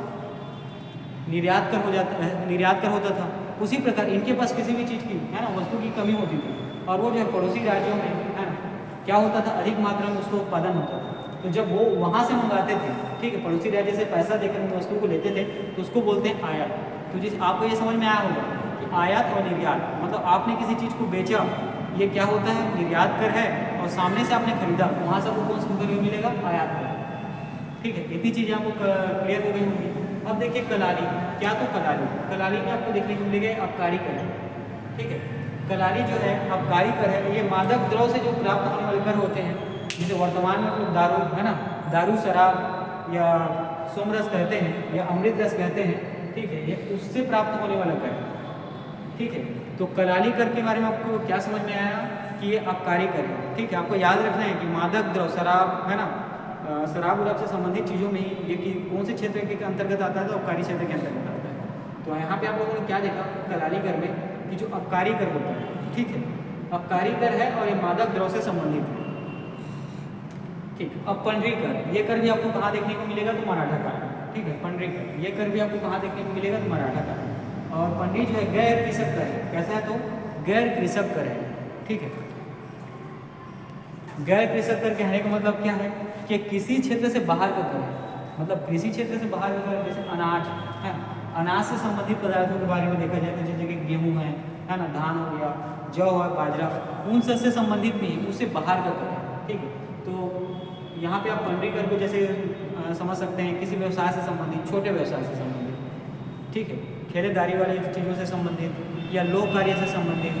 निर्यात कर हो जाता है, निर्यात कर होता था। उसी प्रकार इनके पास किसी भी चीज़ की, है ना, वस्तु की कमी होती थी और वो जो है पड़ोसी राज्यों में, है ना, क्या होता था, अधिक मात्रा में उसको उत्पादन होता था। तो जब वो वहाँ से मंगाते थे, ठीक है, पड़ोसी राज्य से पैसा देकर उन वस्तु को लेते थे, तो उसको बोलते हैं आयात। तो जिस आपको ये समझ में आया होगा कि आयात और निर्यात, मतलब आपने किसी चीज़ को बेचा, ये क्या होता है, निर्यात कर है, और सामने से आपने खरीदा, वहाँ से आपको कौन सा कर मिलेगा, आयात कर। ठीक है, इतनी चीज़ें आपको क्लियर हो गई होंगी। अब देखिए कलाली, क्या तो कलाली, कलाली में आपको देखने को मिलेगा आबकारी कर है। ठीक है, कलाली जो है आबकारी कर है, ये मादक द्रव्य से जो प्राप्त होने वाले कर होते हैं, जैसे वर्तमान में लोग दारू, है ना, दारू, शराब या सोमरस कहते हैं या अमृत रस कहते हैं, ठीक है, ये उससे प्राप्त होने वाला कर है। ठीक है, तो कलाली कर के बारे में आपको क्या समझ में आया कि ये आबकारी कर है। ठीक है, आपको याद रखना है कि मादक द्रव्य, शराब, है ना, शराब उराब से संबंधित चीज़ों में ही ये कि कौन से क्षेत्र के अंतर्गत आता है, तो आबकारी क्षेत्र के अंतर्गत आता है। तो यहाँ पे आप लोगों ने क्या देखा कलाली कर में कि जो आबकारी कर होता है, ठीक है, आबकारी कर है और ये मादक द्रव्य से संबंधित है। ठीक, अब पंडरी कर, ये कर भी आपको कहाँ देखने को मिलेगा, तो मराठा कर। ठीक है, पंडरी कर, ये कर भी आपको कहाँ देखने को मिलेगा, तो मराठा कर। और पंडरी जो है गैर कृषक कर है, कैसा है, तो गैर कृषक कर है। ठीक है, गैर कृषक कर कहने का मतलब क्या है कि किसी क्षेत्र से बाहर का कर है, मतलब कृषि क्षेत्र से बाहर का कर, जैसे अनाज है, अनाज से संबंधित पदार्थों के बारे में देखा जाए तो जैसे कि गेहूँ है ना, धान हो गया, जौ है, बाजरा, उन सब से संबंधित नहीं, उससे बाहर का कर है। ठीक है, तो यहाँ पे आप पंडरी कर को जैसे समझ सकते हैं किसी व्यवसाय से संबंधित, छोटे व्यवसाय से संबंधित, ठीक है, ठेलेदारी वाली चीज़ों से संबंधित या लोक कार्य से संबंधित,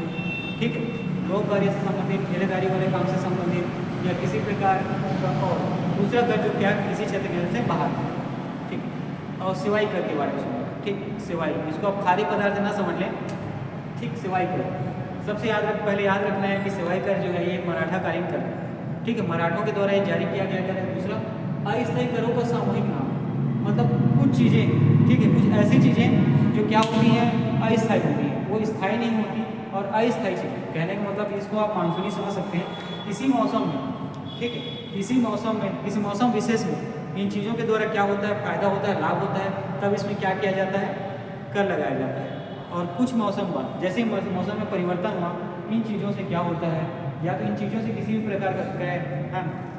ठीक है, लोक कार्य से संबंधित, ठेलेदारी वाले काम से संबंधित या किसी प्रकार का। और दूसरा कर जो क्या कृषि क्षेत्र से बाहर, ठीक है, और सिवाई कर के बारे में सुना, ठीक, सिवाई, इसको आप खाद्य पदार्थ ना समझ लें, ठीक, सिवाई कर सबसे पहले याद रखना है कि सिवाई कर जो है ये मराठा कालीन कर है। ठीक है, मराठों के द्वारा ये जारी किया गया कर है। दूसरा, अस्थायी करों का सामूहिक नाम, मतलब कुछ चीज़ें, ठीक है, कुछ ऐसी चीज़ें जो क्या होती हैं, अस्थायी होती हैं, वो स्थायी नहीं होती, और अस्थायी चीज़ें कहने का मतलब इसको आप मानसूनी समझ सकते हैं, किसी मौसम में, ठीक है, किसी मौसम में, किसी मौसम विशेष में इन चीज़ों के द्वारा क्या होता है, फायदा होता है, लाभ होता है, तब इसमें क्या किया जाता है, कर लगाया जाता है। और कुछ मौसम बाद जैसे मौसम में परिवर्तन हुआ, इन चीज़ों से क्या होता है, या तो इन चीज़ों से किसी भी प्रकार का क्रय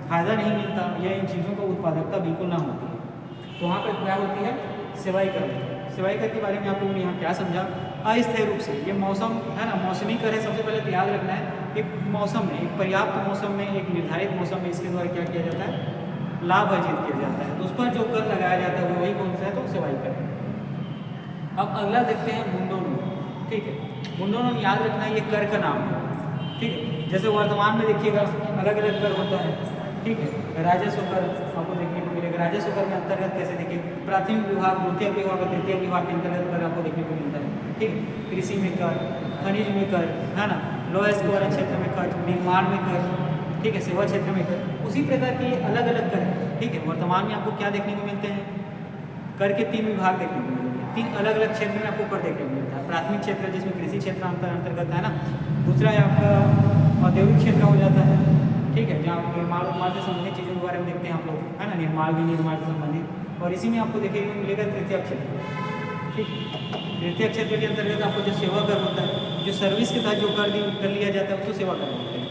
फायदा नहीं मिलता, या इन चीज़ों का उत्पादकता बिल्कुल ना होती है, तो वहाँ पर क्या होती है, सिवाई कर। सिवाई कर के बारे में आप लोगों ने यहाँ क्या समझा, अस्थायी रूप से ये मौसम है ना, मौसमी कर है, सबसे पहले तो याद रखना है एक मौसम में, एक पर्याप्त मौसम में, एक निर्धारित मौसम में इसके द्वारा क्या किया जाता है, लाभ अर्जित किया जाता है, तो उस पर जो कर लगाया जाता है वो वही कौन सा है, तो सिवाई कर। अब अगला देखते हैं मुंडोनून। ठीक है, मुंडोनून याद रखना है ये कर का नाम है। ठीक है, जैसे वर्तमान में देखिएगा अलग अलग कर होता है। ठीक है, राजस्व कर आपको देखने को मिलेगा, राजस्व कर के अंतर्गत कैसे देखिए, प्राथमिक विभाग, द्वितीय विभाग और तृतीय विभाग के अंतर्गत कर आपको देखने को मिलता है। ठीक है, कृषि में कर, खनिज में कर, है ना, लोह स्कोर क्षेत्र में कर, निर्माण में कर, ठीक है, सेवा क्षेत्र में कर, उसी प्रकार के अलग अलग कर है। ठीक है, वर्तमान में आपको क्या देखने को मिलते हैं, कर के 3 विभाग देखने को मिलेंगे, 3 अलग अलग क्षेत्र में आपको कर देखने को मिलता है। प्राथमिक क्षेत्र जिसमें कृषि क्षेत्र अंतर्गत है ना, दूसरा है आपका औद्योगिक क्षेत्र हो जाता है। ठीक है, जहाँ निर्माण से संबंधित चीज़ों के बारे में देखते हैं आप लोग, है ना, निर्माण विनिर्माण से संबंधित, और इसी में आपको देखने को मिलेगा तृतीय क्षेत्र। ठीक, तृतीय क्षेत्र के अंतर्गत आपको जो सेवा कर होता है, जो सर्विस के तहत जो कर लिया जाता है उसको सेवा कर होता है।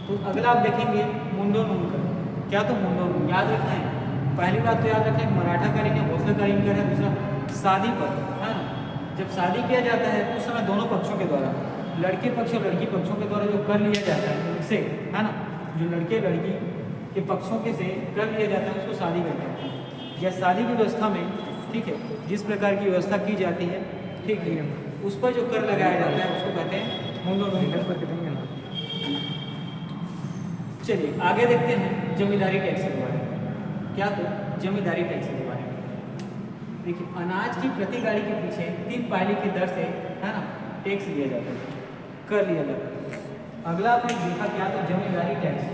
तो अगला आप देखेंगे मुंडोनून कर, क्या तो मुंडोनून याद रखना है, पहली बात तो याद रखना है मराठा कालीन या भोसले कालीन कर है। दूसरा शादी पर, है ना, जब शादी किया जाता है उस समय दोनों पक्षों के द्वारा, लड़के पक्ष और लड़की पक्षों के द्वारा जो कर लिया जाता है उससे, है ना, जो लड़के लड़की के पक्षों के से कर लिया जाता है उसको शादी कर कहते हैं। या शादी की व्यवस्था में, ठीक है, जिस प्रकार की व्यवस्था की जाती है, ठीक है, उस पर जो कर लगाया जाता है उसको कहते हैं मुंडोनून। चलिए आगे देखते हैं जमींदारी टैक्स के बारे में। क्या तो जमींदारी टैक्स के बारे में देखिए, अनाज की प्रति गाड़ी के पीछे 3 पायली की दर से, है ना, टैक्स लिया जाता है, कर लिया जाता है। अगला आपने देखा क्या तो जमींदारी टैक्स।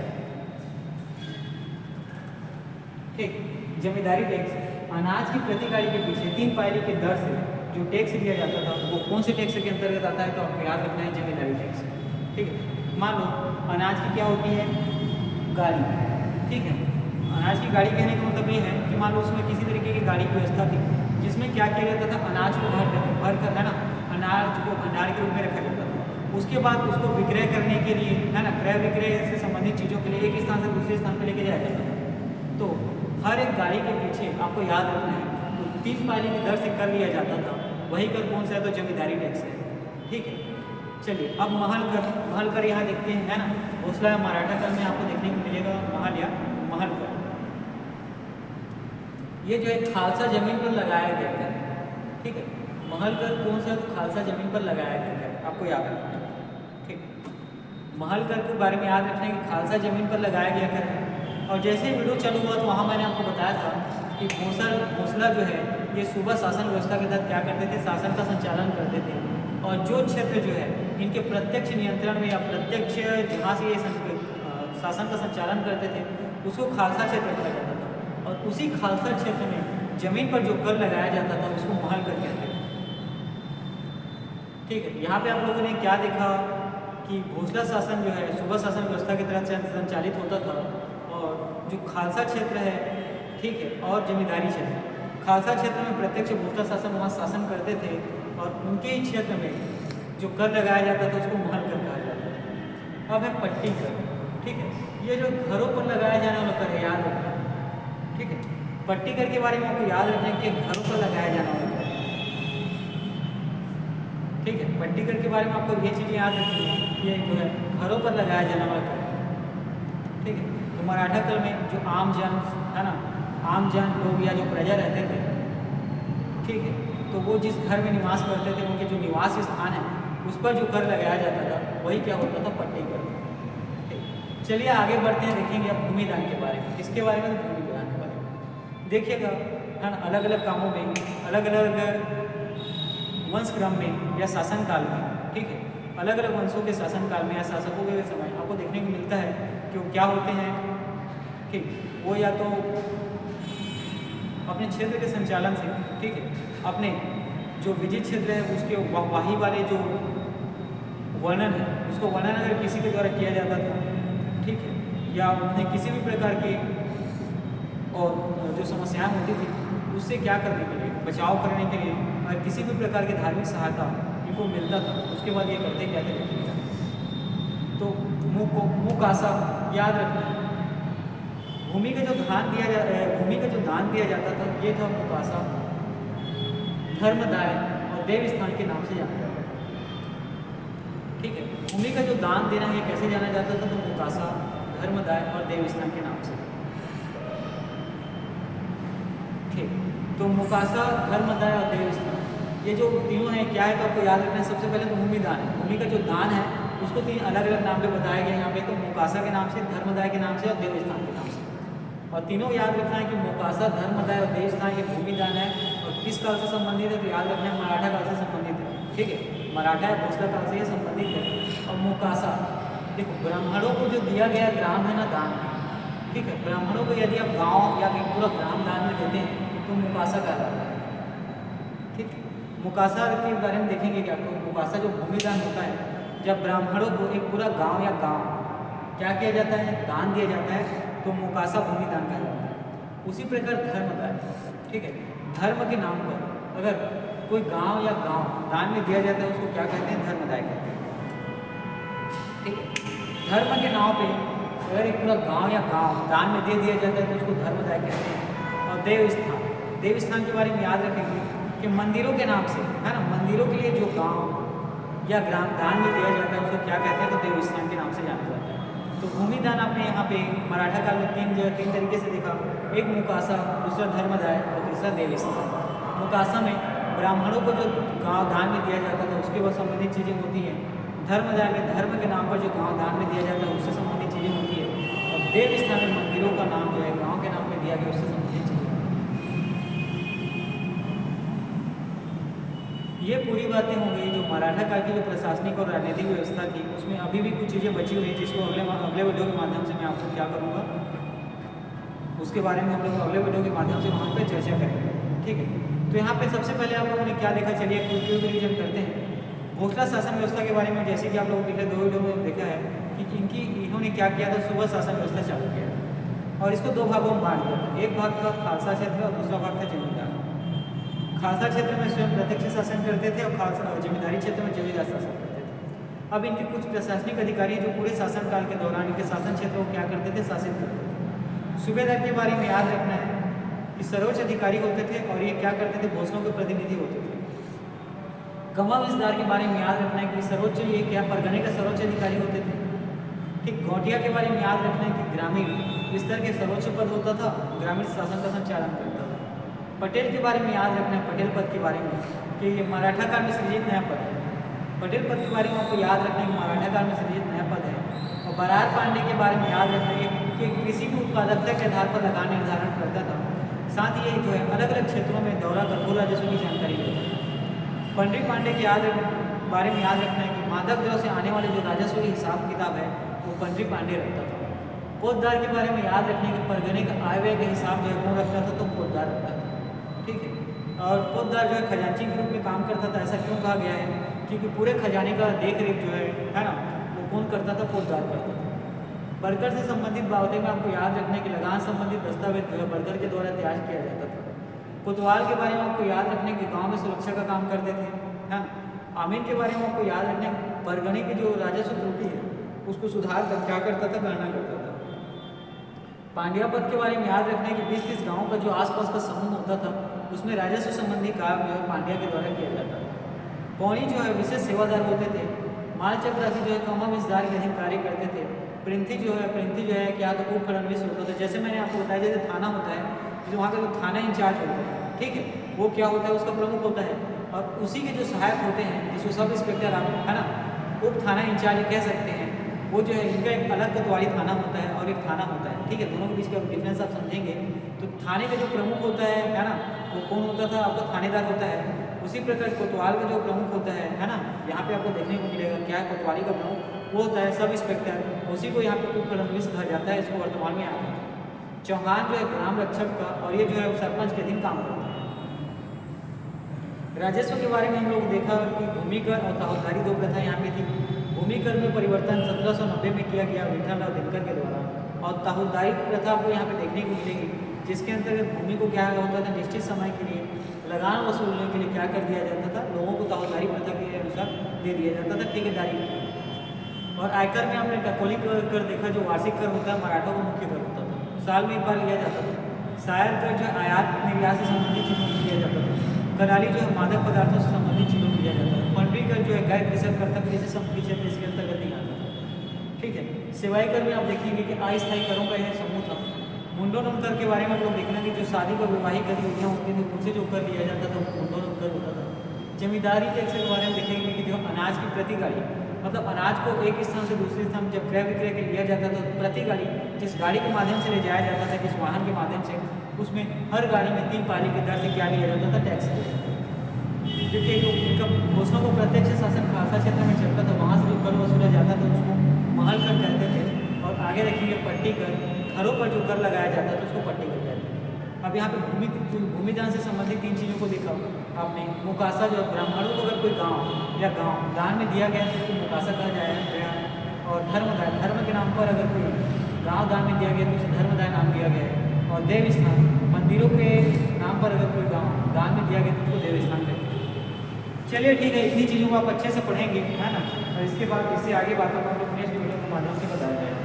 ठीक, जमींदारी टैक्स अनाज की प्रति गाड़ी के पीछे 3 पायली की दर से जो टैक्स लिया जाता था वो कौन से टैक्स के अंतर्गत आता है, तो आपको याद रखना है जमींदारी टैक्स। ठीक है, मान लो अनाज की क्या होती है, गाड़ी, ठीक है। अनाज की गाड़ी कहने का मतलब ये है कि मान लो उसमें किसी तरीके की गाड़ी की व्यवस्था थी जिसमें क्या किया जाता था, अनाज को भर कर, है ना, अनाज को भंडार के रूप में रखा जाता था। उसके बाद उसको विक्रय करने के लिए, है ना, क्रय विक्रय से संबंधित चीज़ों के लिए एक स्थान से दूसरे स्थान पर लेके जाया जाता था। तो हर एक गाड़ी के पीछे आपको याद रखना है तो 3 पाली की दर से कर लिया जाता था। वही कर कौन सा है, तो जमींदारी टैक्स है, ठीक है। चलिए अब महल कर यहाँ देखते हैं, है ना, घोसला या मराठा काल में आपको देखने को मिलेगा महल या महल कर। ये जो है खालसा जमीन पर लगाया गया कर, ठीक है। महल कर कौन सा है, तो खालसा जमीन पर लगाया गया कर, आपको याद रखना है, ठीक। महल कर के बारे में याद रखना है कि खालसा जमीन पर लगाया गया कर है। और जैसे वीडियो चालू हुआ तो वहाँ मैंने आपको बताया था कि घोसला जो है ये सूबा शासन व्यवस्था के तहत क्या करते थे, शासन का संचालन करते थे। और जो क्षेत्र जो है इनके प्रत्यक्ष नियंत्रण में या प्रत्यक्ष जहाँ से ये शासन का संचालन करते थे उसको खालसा क्षेत्र कहा जाता था। और उसी खालसा क्षेत्र में जमीन पर जो कर लगाया जाता था उसको महल कर कहते थे, ठीक है। यहाँ पे आप लोगों ने क्या देखा कि घोसला शासन जो है सूबा शासन व्यवस्था के तहत संचालित होता था। और जो खालसा क्षेत्र है, ठीक है, और जमींदारी क्षेत्र, खालसा क्षेत्र में प्रत्यक्ष घोसला शासन वहाँ शासन करते थे और उनके ही क्षेत्र में जो कर लगाया जाता था उसको महल कर कहा जाता था। अब है पट्टी कर, ठीक है। ये जो घरों पर लगाया जाने वाला कर है, याद रखना, ठीक है। पट्टी कर के बारे में आपको याद रखना है कि घरों पर लगाया जाने वाला कर, ठीक है। पट्टी कर के बारे में आपको ये चीज़ें याद रखनी है कि ये जो है घरों पर लगाया जाने वाला कर, ठीक है। तो मराठा काल में जो आम जन, है ना, आम जन लोग या जो प्रजा रहते थे, ठीक है, तो वो जिस घर में निवास करते थे उनके जो निवास स्थान है उस पर जो कर लगाया जाता था वही क्या होता था, पट्टी कर, ठीक। चलिए आगे बढ़ते हैं, देखेंगे अब भूमिदान के बारे में। किसके बारे में, तो भूमिदान के बारे में देखिएगा, है ना। अलग अलग कामों में, अलग अलग वंश क्रम में या शासन काल में, ठीक है, अलग अलग वंशों के शासन काल में या शासकों के समय आपको देखने को मिलता है कि वो क्या होते हैं, ठीक। वो या तो अपने क्षेत्र के संचालन से, ठीक है, अपने जो विजित क्षेत्र है उसके वाही वाले जो वर्णन है उसको वर्णन अगर किसी के द्वारा किया जाता था, ठीक है, या उन्हें किसी भी प्रकार के और जो समस्याएं होती थी उससे क्या करने के लिए, बचाव करने के लिए, अगर किसी भी प्रकार की धार्मिक सहायता इनको मिलता था उसके बाद ये करते क्या थे देखिएगा। तो मुकासा याद रखना, भूमि का जो दान दिया जाता था ये था मुकासा। धर्मदाय और देव स्थान के नाम से जाना जाता था, ठीक है। भूमि का जो दान देना है कैसे जाना जाता था, तो मुकासा, धर्मदाय और देव स्थान के नाम से, ठीक। तो मुकासा, धर्मदाय और देव स्थान ये जो तीनों हैं क्या है, तो आपको याद रखना है। सबसे पहले तो भूमि दान है, भूमि का जो दान है उसको 3 अलग अलग नाम पे बताया गया यहाँ पे, तो मुकासा के नाम से, धर्मदाय के नाम से और देव स्थान के नाम से। और तीनों याद रखना है कि मुकासा, धर्मदाय और देव स्थान ये भूमि दान है। और किस काल से संबंधित है, तो याद रखना है मराठा काल से संबंधित है, ठीक है। मराठा या घोसला काल से ये संबंधित है। और मुकासा देखो, ब्राह्मणों को जो दिया गया ग्राम है ना, दान, ठीक है, ब्राह्मणों को यदि आप गाँव या फिर पूरा ग्राम दान में देते हैं तो मुकासा कहलाता है, ठीक है। मुकासा के बारे में देखेंगे कि आपको मुकासा जो भूमि दान होता है, जब ब्राह्मणों को एक पूरा गांव या गांव क्या किया जाता है, दान दिया जाता है, तो मुकासा भूमि दान कहलाता है। उसी प्रकार धर्मदान, ठीक है, धर्म के नाम पर अगर कोई गांव या गांव दान में दिया जाता है उसको क्या कहते हैं, धर्मदाय कहते हैं, ठीक है। धर्म के नाम पे अगर एक पूरा गांव या गांव दान में दे दिया जाता है तो उसको धर्मदाय कहते हैं। और देव स्थान के बारे में याद रखेंगे कि मंदिरों के नाम से, है ना, मंदिरों के लिए जो गांव या ग्राम दान में दिया जाता है उसको क्या कहते हैं, तो देव स्थान के नाम से जाना जाता है। तो भूमि दान आपने यहाँ पे मराठा काल में 3 तरीके से देखा, एक मुकासा, दूसरा धर्मदाय और तीसरा देव स्थान। मुकासा में ब्राह्मणों को जो गांव दान में दिया जाता था उसके बाद संबंधित चीज़ें होती हैं। धर्मदाय में धर्म के नाम पर जो गांव दान में दिया जाता है उससे संबंधित चीज़ें होती है। और देव स्थान में मंदिरों का नाम जो है गाँव के नाम पर दिया गया उससे संबंधित चीज़ें। ये पूरी बातें हो गई जो मराठा काल की जो प्रशासनिक और राजनीतिक व्यवस्था थी, उसमें अभी भी कुछ चीज़ें बची हुई जिसको अगले वीडियो के माध्यम से मैं आपको क्या करूँगा उसके बारे में हम लोग अगले वीडियो के माध्यम से वहाँ पर चर्चा करेंगे, ठीक है। तो यहाँ पे सबसे पहले आप लोगों ने क्या देखा, चलिए क्विक रिवीजन करते हैं। घोसला शासन व्यवस्था के बारे में जैसे कि आप लोगों पिछले 2 वीडियो में देखा है कि इन्होंने क्या किया था, सूबा शासन व्यवस्था चालू किया था, और इसको दो भागों में बांट दिया था। एक भाग था खालसा क्षेत्र और दूसरा भाग था जमींदार। खालसा क्षेत्र में स्वयं प्रत्यक्ष शासन करते थे और खालसा जमींदारी क्षेत्र में जमींदार शासन करते थे। अब इनके कुछ प्रशासनिक अधिकारी जो पूरे शासनकाल के दौरान इनके शासन क्षेत्र को क्या करते थे, शासित करते थे। सूबेदार के बारे में याद रखना है कि सर्वोच्च अधिकारी होते थे और ये क्या करते थे, घोषणाओं के प्रतिनिधि होते थे। गवाह विस्तार के बारे में याद रखना है कि सर्वोच्च ये क्या परगने का सर्वोच्च अधिकारी होते थे। ठीक, गौटिया के बारे में याद रखना है कि ग्रामीण विस्तार के सर्वोच्च पद होता था, ग्रामीण शासन का संचालन करता था। पटेल के बारे में याद रखना है, पटेल पद के बारे में कि ये मराठा काल में सृजित नया पद है। पटेल पद के बारे में आपको याद रखना है कि मराठा काल में सृजित नया पद है। और बरार पांडे के बारे में याद रखना है कि कृषि की उत्पादकता के आधार पर लगान निर्धारण करता था। साथ ही ये जो है अलग अलग क्षेत्रों में दौरा कर भू राजस्व की जानकारी लेता है। पंडित पांडे के बारे में याद रखना है कि मादक द्रव्य से आने वाले जो राजस्व की हिसाब किताब है वो पंडित पांडे रखता था। पोतदार के बारे में याद रखने के परगने का आय व्यय का हिसाब जो है कौन रखता था, तो पोतदार रखता था। ठीक है, और पोतदार जो है खजांची के रूप में काम करता था। ऐसा क्यों कहा गया है, क्योंकि पूरे खजाने का देख रेख जो है ना, वो कौन करता था, पोतदार करता था। बर्गर से संबंधित बाबतें में आपको याद रखने की लगान संबंधित दस्तावेज जो है बर्गर के द्वारा तैयार किया जाता था। कोतवाल के बारे में आपको याद रखने की गाँव में सुरक्षा का काम करते थे, है ना। आमीन के बारे में आपको याद रखने परगने की जो राजस्व त्रुटि है उसको सुधार कर क्या करता था, गणना करता था। पांड्या पद के बारे में याद रखने की 20-30 गाँव का जो आसपास का समूह होता था उसमें राजस्व संबंधी काम जो है पांड्या के द्वारा किया जाता था। पौनी जो है विशेष सेवादार होते थे। माल चक्रासी जो है कमा विस्तार के अधीन कार्य करते थे। प्रिंथी जो है क्या तो उप खंडनीस होता था। जैसे मैंने आपको बताया, जैसे थाना होता है, जो वहाँ का जो थाना इंचार्ज होता है, ठीक है, वो क्या होता है, उसका प्रमुख होता है। और उसी के जो सहायक होते हैं, जिसको सब इंस्पेक्टर आप है ना, उप थाना इंचार्ज कह सकते हैं, वो जो है इनका एक अलग कोतवाली थाना होता है और एक थाना होता है। ठीक है, दोनों के बीच का डिफरेंस आप समझेंगे। तो थाने का जो प्रमुख होता है ना, वो कौन होता था, आपका थानेदार होता है। उसी प्रकार कोतवाल का जो प्रमुख होता है ना, यहाँ पे आपको देखने को मिलेगा क्या है, कोतवाली का प्रमुख वो होता है सब इंस्पेक्टर। उसी को यहाँ पे उप खंडनीस कहा जाता है, इसको वर्तमान में आता है। चौहान जो है ग्राम रक्षक का, और ये जो है सरपंच के अधीन काम करता है। राजस्व के बारे में हम लोग देखा कि भूमि कर और ताहुलदारी दो प्रथा यहाँ पे थी। भूमि कर में परिवर्तन 1790 में किया गया विठलराव दिनकर के द्वारा, और ताहुलदारी प्रथा आपको यहाँ पे देखने को मिलेगी, जिसके अंतर्गत भूमि को क्या होता था, निश्चित समय के लिए लगान वसूलने के लिए क्या कर दिया जाता था, लोगों को ताहुलदारी प्रथा के अनुसार दे दिया जाता था, ठेकेदारी। और आयकर में हमने टकोली कर देखा, जो वार्षिक कर होता है, मराठों का मुख्य कर होता था, साल में एक बार लिया जाता था। शायर कर जो आयात निर्यात से संबंधित चीज़ों को लिया जाता था। कराली जो है मादक पदार्थों से संबंधित चीज़ों को लिया जाता है। पंडरी कर जो है गैर कृषक कर तक कृषि संपत्ति क्षेत्र इसके अंतर्गत नहीं आता था। ठीक है, सेवाई कर में आप देखेंगे कि अस्थायी करों का यह समूह था। मुंडोनम कर के बारे में लोग देखना कि जो शादी व वैवाहिक गतिविधियाँ होती थी उनसे जो कर लिया जाता था वो मुंडोनम कर होता था। जमींदारी टैक्स के बारे में देखेंगे कि जो अनाज की प्रति गाड़ी, मतलब अनाज को एक स्थान से दूसरे स्थान जब क्रय विक्रय के लिया जाता था, तो प्रति गाड़ी जिस गाड़ी के माध्यम से ले जाया जाता था, जिस वाहन के माध्यम से, उसमें हर गाड़ी में 3 पाली की दर से क्या लिया जाता था, टैक्स लिया जाता था। क्योंकि जो इनका घोषणा को प्रत्यक्ष शासन खालसा क्षेत्र में चलता था, वहाँ से जो कर वसूला जाता था उसको महल कर कहते थे। और आगे रखिए पट्टी कर, घरों पर जो कर लगाया जाता था उसको पट्टी कर कहते थे। अब यहाँ पे भूमिदान से संबंधित 3 चीज़ों को देखा आपने। मुकासा जो ब्राह्मणों को अगर कोई गाँव या गाँव दान में दिया गया तो उसको मुकासा कहा गया। और धर्मदाय, धर्म के नाम पर अगर कोई गाँव दान में दिया गया तो उसे धर्मदाय नाम दिया गया है। और देव स्थान, मंदिरों के नाम पर अगर कोई गाँव दान में दिया गया तो उसको देव स्थान कहते हैं। चलिए ठीक है, इतनी चीज़ों को आप अच्छे से पढ़ेंगे, है ना। और इसके बाद इससे आगे बातों को हम लोग नेक्स्ट वीडियो के माध्यम से बताया जाएगा।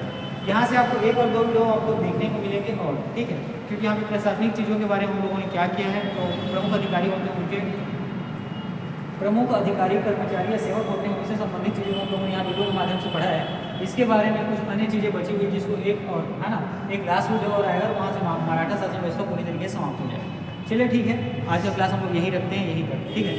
यहाँ से आपको 1 और 2 वीडियो आपको देखने को मिलेंगे। और ठीक है, क्योंकि यहाँ पे प्रशासनिक चीज़ों के बारे में हम लोगों ने क्या किया है, तो प्रमुख अधिकारी होते हैं, उनके प्रमुख अधिकारी कर्मचारी या सेवक होते हैं, उनसे संबंधित चीज़ों को हम लोगों ने यहाँ वीडियो के माध्यम से पढ़ा है। इसके बारे में कुछ अन्य चीज़ें बची हुई जिसको एक और, है ना, एक लास्ट वीडियो और आएगा, वहाँ से मराठा शासन व्यवस्था पूरी तरीके से समाप्त हो जाएगा। चलिए ठीक है, आज का क्लास हम लोग यहीं रखते हैं, यहीं पर, ठीक है।